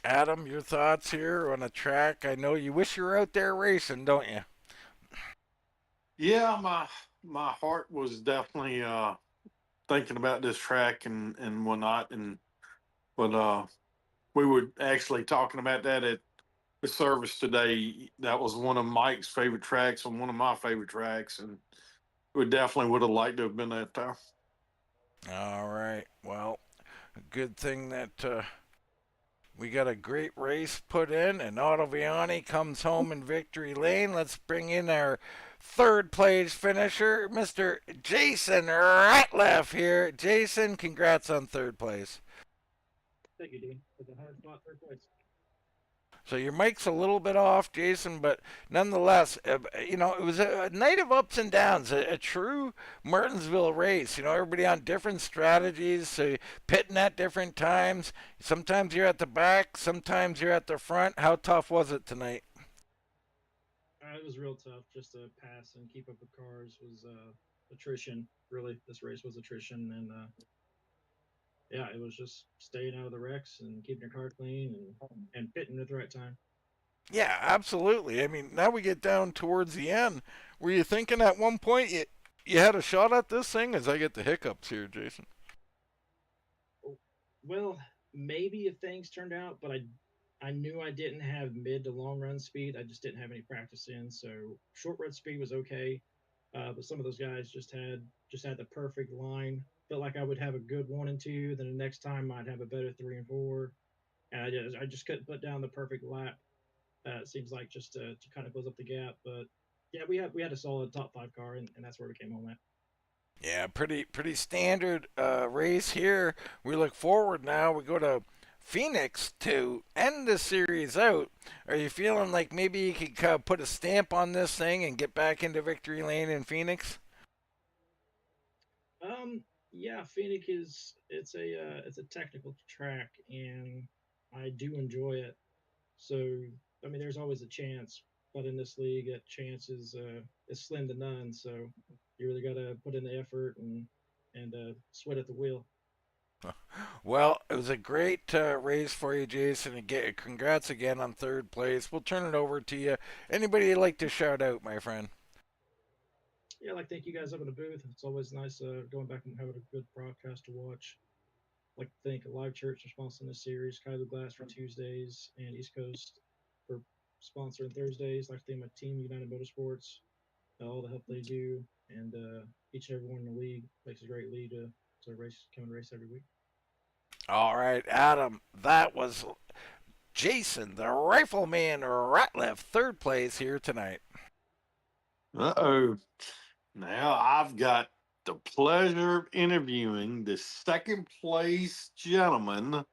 Adam, your thoughts here on a track? I know you wish you were out there racing, don't you? Yeah, my heart was definitely thinking about this track and whatnot, and but we were actually talking about that at the service today. That was one of Mike's favorite tracks and one of my favorite tracks, and we definitely would have liked to have been out there. All right. Well, a good thing that we got a great race put in, and Ottaviani comes home in victory lane. Let's bring in our third place finisher, Mr. Jason Ratliff here. Jason, congrats on third place. Thank you, Dean. It's a hard spot, third place. So your mic's a little bit off, Jason, but nonetheless, it was a night of ups and downs, a true Martinsville race. Everybody on different strategies, so pitting at different times. Sometimes you're at the back, sometimes you're at the front. How tough was it tonight? It was real tough. Just to pass and keep up with cars was attrition. Really, this race was attrition, and yeah, it was just staying out of the wrecks and keeping your car clean and pitting at the right time. Yeah, absolutely. I mean, now we get down towards the end. Were you thinking at one point you had a shot at this thing? As I get the hiccups here, Jason. Well, maybe if things turned out, but I knew I didn't have mid to long run speed. I just didn't have any practice in, so short run speed was okay. But some of those guys just had the perfect line. Felt like I would have a good 1 and 2, then the next time I'd have a better 3 and 4, and I just couldn't put down the perfect lap. It seems like just to kind of close up the gap, but yeah, we had a solid top 5 car, and that's where we came home at. Yeah, pretty standard race here. We look forward now. We go to Phoenix to end the series out. Are you feeling like maybe you could put a stamp on this thing and get back into victory lane in Phoenix? Yeah, Phoenix it's a technical track, and I do enjoy it. So I mean, there's always a chance, but in this league, that chance is slim to none. So you really got to put in the effort and sweat at the wheel. Well, it was a great race for you, Jason. And congrats again on third place. We'll turn it over to you. Anybody you'd like to shout out, my friend? Yeah, like thank you guys up in the booth. It's always nice going back and having a good broadcast to watch. Like to thank Alive Church for sponsoring this series, Kylo Glass for Tuesdays, and East Coast for sponsoring Thursdays. Like to thank my team, United Motorsports, all the help they do, and each and everyone in the league makes a great lead to race, come and race every week. All right, Adam. That was Jason, the Rifleman Ratliff, third place here tonight. Uh-oh. Now I've got the pleasure of interviewing the second place gentleman,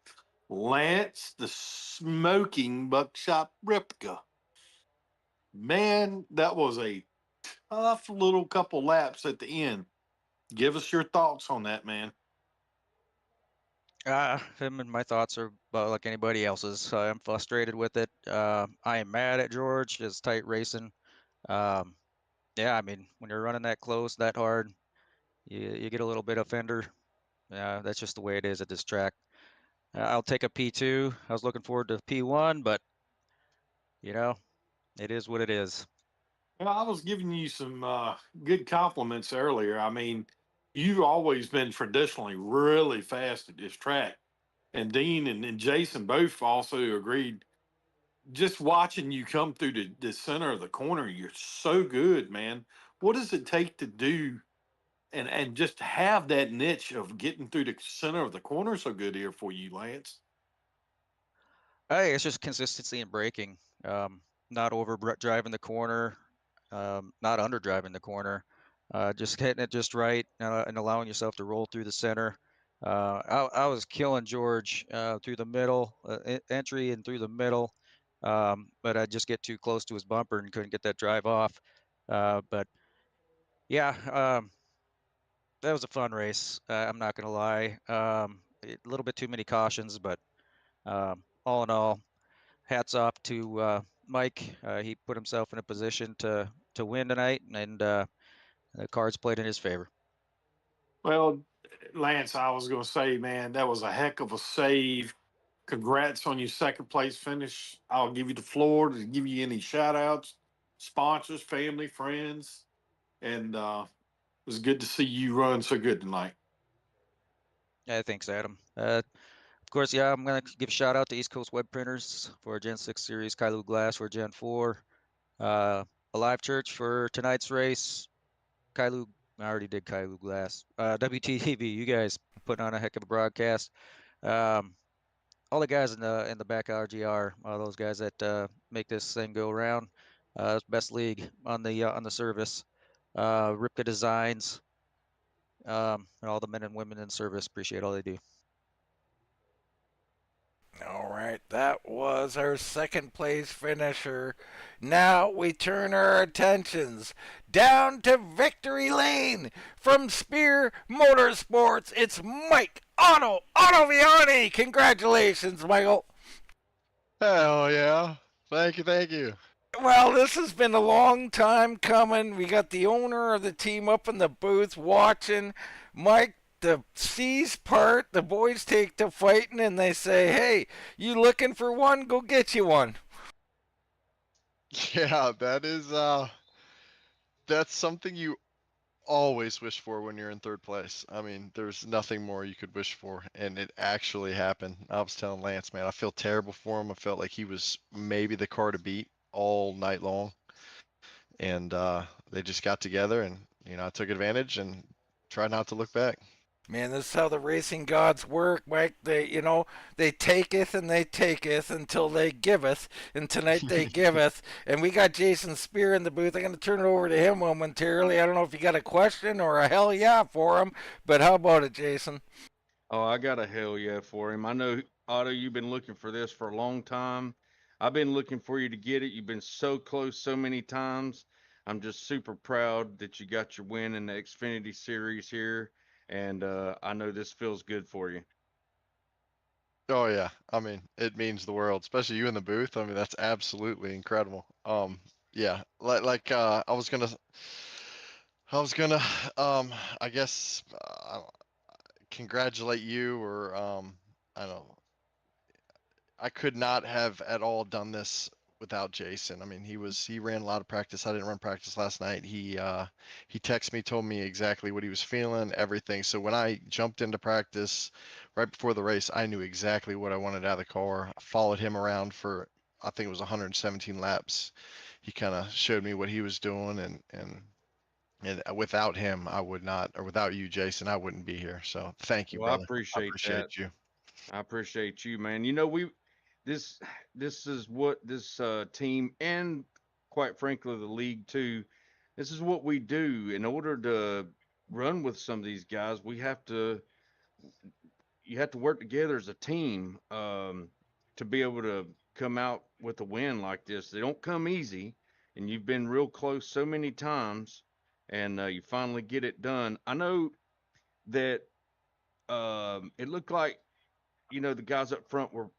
Lance the Smoking Buckshot Replica. Man, that was a tough little couple laps at the end. Give us your thoughts on that, man. Him and my thoughts are about like anybody else's. I'm frustrated with it. I am mad at George. It's tight racing. Yeah, I mean, when you're running that close, that hard, you get a little bit of fender. That's just the way it is at this track. I'll take a P2. I was looking forward to P1, but you know, it is what it is. Well, I was giving you some good compliments earlier. I mean, you've always been traditionally really fast at this track. And Dean and Jason both also agreed. Just watching you come through the center of the corner, you're so good, man. What does it take to do and just have that niche of getting through the center of the corner so good here for you, Lance? Hey, it's just consistency in braking. Not over driving the corner, not under driving the corner. Just hitting it just right and allowing yourself to roll through the center. I was killing George through the middle, entry and through the middle, but I just get too close to his bumper and couldn't get that drive off. But yeah, that was a fun race. I'm not gonna lie. A little bit too many cautions, but all in all, hats off to Mike. He put himself in a position to win tonight, and the cards played in his favor. Well, Lance, I was going to say, man, that was a heck of a save. Congrats on your second place finish. I'll give you the floor to give you any shout outs, sponsors, family, friends. And it was good to see you run so good tonight. Yeah, thanks, Adam. Of course, yeah, I'm gonna give a shout out to East Coast Web Printers for Gen 6 series, Kailu Glass for Gen 4, Alive Church for tonight's race, Kailu. I already did Kailu Glass. WTTV, you guys putting on a heck of a broadcast. Um, all the guys in the back RGR, those guys that make this thing go around. Best league on the service. Ripka Designs, and all the men and women in service. Appreciate all they do. All right, that was our second place finisher. Now we turn our attentions down to Victory Lane from Spear Motorsports. It's Mike Ottaviani. Congratulations, Michael. Hell yeah. Thank you, thank you. Well, this has been a long time coming. We got the owner of the team up in the booth watching. Mike, the C's part, the boys take to fighting and they say, hey, you looking for one? Go get you one. Yeah, that's something you always wish for when you're in third place. I mean, there's nothing more you could wish for, and it actually happened. I was telling Lance, man, I feel terrible for him. I felt like he was maybe the car to beat all night long, and they just got together, and I took advantage and tried not to look back. Man, this is how the racing gods work, Mike. They taketh and they taketh until they giveth, and tonight they giveth. And we got Jason Spear in the booth. I'm going to turn it over to him momentarily. I don't know if you got a question or a hell yeah for him, but how about it, Jason? Oh, I got a hell yeah for him. I know, Otto, you've been looking for this for a long time. I've been looking for you to get it. You've been so close so many times. I'm just super proud that you got your win in the Xfinity Series here, and I know this feels good for you. Oh yeah, I mean, it means the world, especially you in the booth. I mean, that's absolutely incredible. Yeah, I was gonna, I guess, congratulate you, or I don't know. I could not have at all done this without Jason. I mean, he ran a lot of practice. I didn't run practice last night. He texted me, told me exactly what he was feeling, everything. So when I jumped into practice right before the race, I knew exactly what I wanted out of the car. I followed him around for, I think it was 117 laps. He kind of showed me what he was doing, and without him, I would not, or without you, Jason, I wouldn't be here. So thank you, Well, I brother. I appreciate that. appreciate you. I appreciate you, man. You know, this this is what this team, and quite frankly the league too, this is what we do. In order to run with some of these guys, you have to work together as a team, to be able to come out with a win like this. They don't come easy, and you've been real close so many times, and you finally get it done. I know that it looked like, the guys up front were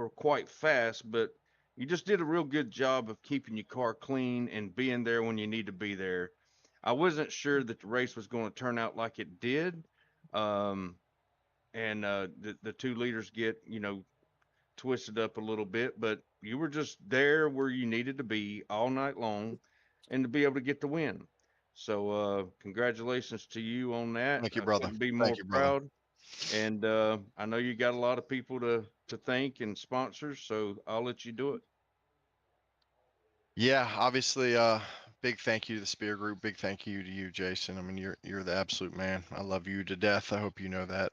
quite fast, but you just did a real good job of keeping your car clean and being there when you need to be there. I wasn't sure that the race was going to turn out like it did. Um, and the two leaders get, twisted up a little bit, but you were just there where you needed to be all night long and to be able to get the win. So congratulations to you on that. Thank you, I brother. couldn't be more Thank you, brother. proud. And I know you got a lot of people to thank and sponsors, so I'll let you do it. Yeah, obviously, big thank you to the Spear Group. Big thank you to you, Jason. I mean, you're the absolute man. I love you to death. I hope you know that.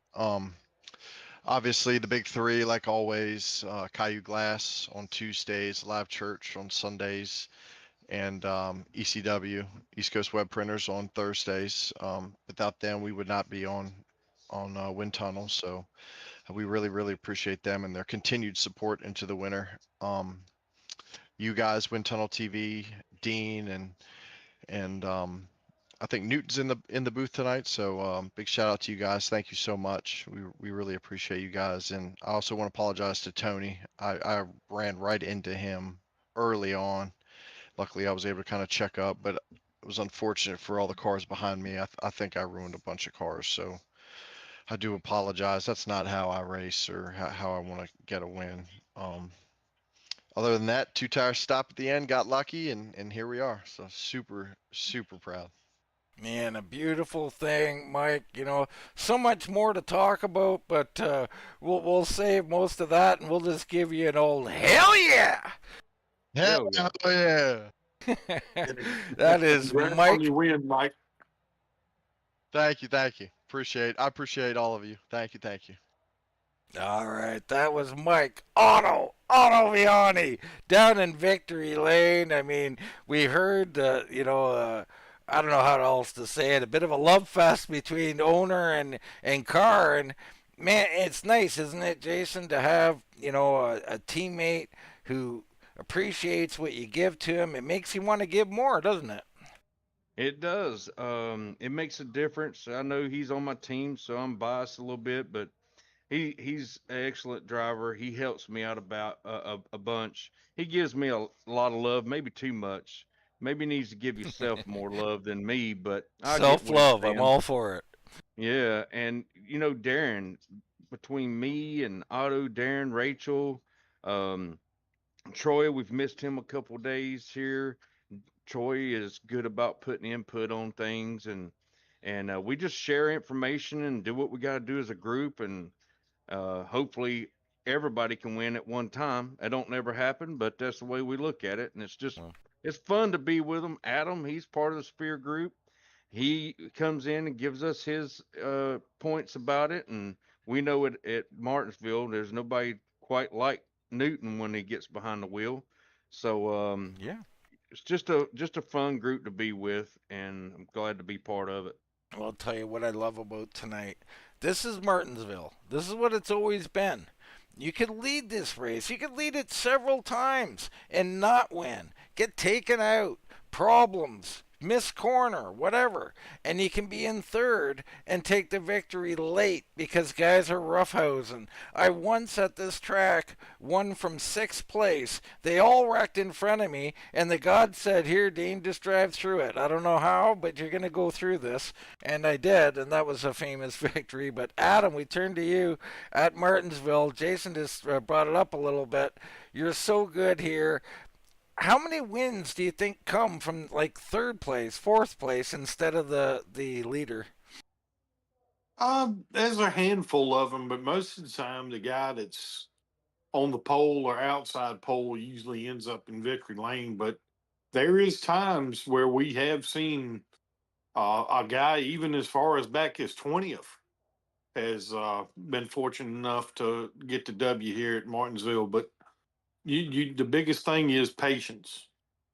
Obviously the big three, like always, Caillou Glass on Tuesdays, Live Church on Sundays, and ECW, East Coast Web Printers, on Thursdays. Without them, we would not be on Wind Tunnel. So we really, really appreciate them and their continued support into the winter. You guys, Wind Tunnel TV, Dean, and I think Newton's in the booth tonight. So big shout out to you guys. Thank you so much. We really appreciate you guys. And I also want to apologize to Tony. I ran right into him early on. Luckily, I was able to kind of check up, but it was unfortunate for all the cars behind me. I think I ruined a bunch of cars. So I do apologize. That's not how I race or how I want to get a win. Other than that, 2 tire stop at the end, got lucky, and here we are. So super, super proud. Man, a beautiful thing, Mike. So much more to talk about, but we'll save most of that, and we'll just give you an old hell yeah. Hell yeah. yeah! That is Congrats on Mike. your win, Mike. Thank you, thank you. I appreciate all of you. Thank you. All right, that was Mike Otto Viani down in Victory Lane. I mean, we heard, I don't know how else to say it, a bit of a love fest between owner and car. And man, it's nice, isn't it, Jason, to have, a teammate who appreciates what you give to him. It makes you want to give more, doesn't it? It does. It makes a difference. I know he's on my team, so I'm biased a little bit, but he's an excellent driver. He helps me out about a bunch. He gives me a lot of love, maybe too much. Maybe needs to give yourself more love than me, but I get Self what he's love. I'm saying. all for it. Yeah, and Daren, between me and Otto, Daren, Rachel, um, Troy, we've missed him a couple days here. Troy is good about putting input on things, and we just share information and do what we got to do as a group, and hopefully everybody can win at one time. That don't never happen, but that's the way we look at it, and it's fun to be with him. Adam, he's part of the Spear group. He comes in and gives us his points about it, and we know it at Martinsville. There's nobody quite like Newton when he gets behind the wheel. So Yeah. it's just a fun group to be with, and I'm glad to be part of it. Well, I'll tell you what I love about tonight. This is Martinsville. This is what it's always been. You could lead this race. You could lead it several times and not win. Get taken out. Problems. Miss corner, whatever. And you can be in third and take the victory late because guys are roughhousing. I once at this track won from sixth place. They all wrecked in front of me, and the God said, "Here, Dean, just drive through it." I don't know how, but you're going to go through this. And I did, and that was a famous victory. But Adam, we turn to you at Martinsville. Jason just brought it up a little bit. You're so good here. How many wins do you think come from like third place, fourth place instead of the leader? There's a handful of them, but most of the time, the guy that's on the pole or outside pole usually ends up in victory lane. But there is times where we have seen a guy even as far as back as 20th has been fortunate enough to get the W here at Martinsville. But the biggest thing is patience.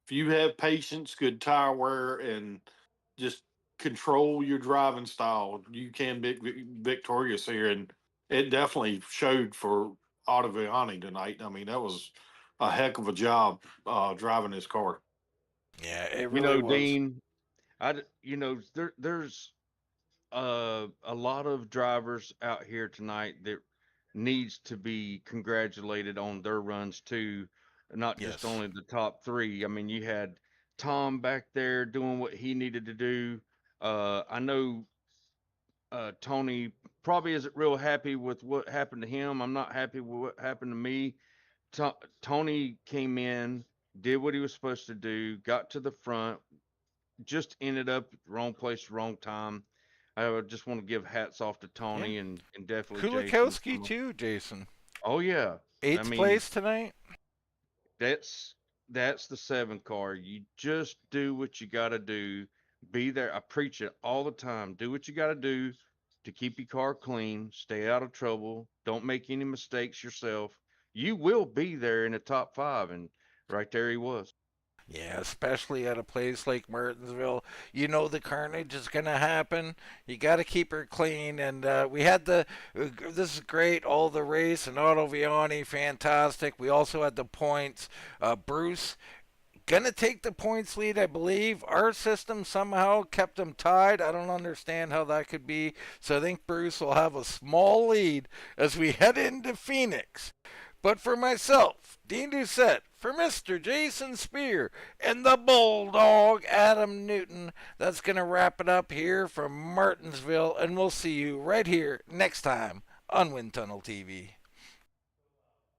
If you have patience, good tire wear, and just control your driving style, you can be victorious here. And it definitely showed for Ottaviani tonight. I mean, that was a heck of a job driving his car. Yeah, it really was. Dean, there's a lot of drivers out here tonight that needs to be congratulated on their runs too, not just Yes. only the top three. I mean, you had Tom back there doing what he needed to do. I know Tony probably isn't real happy with what happened to him. I'm not happy with what happened to me. Tony came in, did what he was supposed to do, got to the front, just ended up wrong place, wrong time. I would just want to give hats off to Yeah. Tony and definitely Jason. Kulikowski too, Jason. Oh yeah, I Eighth mean place tonight. that's the 7 car. You just do what you got to do. Be there. I preach it all the time. Do what you got to do to keep your car clean. Stay out of trouble. Don't make any mistakes yourself. You will be there in the top 5, and right there he was. Yeah, especially at a place like Martinsville. You know the carnage is going to happen. You got to keep her clean. And we had this is great, all the race and Otto Viani, fantastic. We also had the points. Bruce going to take the points lead, I believe. Our system somehow kept them tied. I don't understand how that could be. So I think Bruce will have a small lead as we head into Phoenix. But for myself, Dean Doucette, for Mr. Jason Spear, and the Bulldog Adam Newton, that's going to wrap it up here from Martinsville, and we'll see you right here next time on Wind Tunnel TV.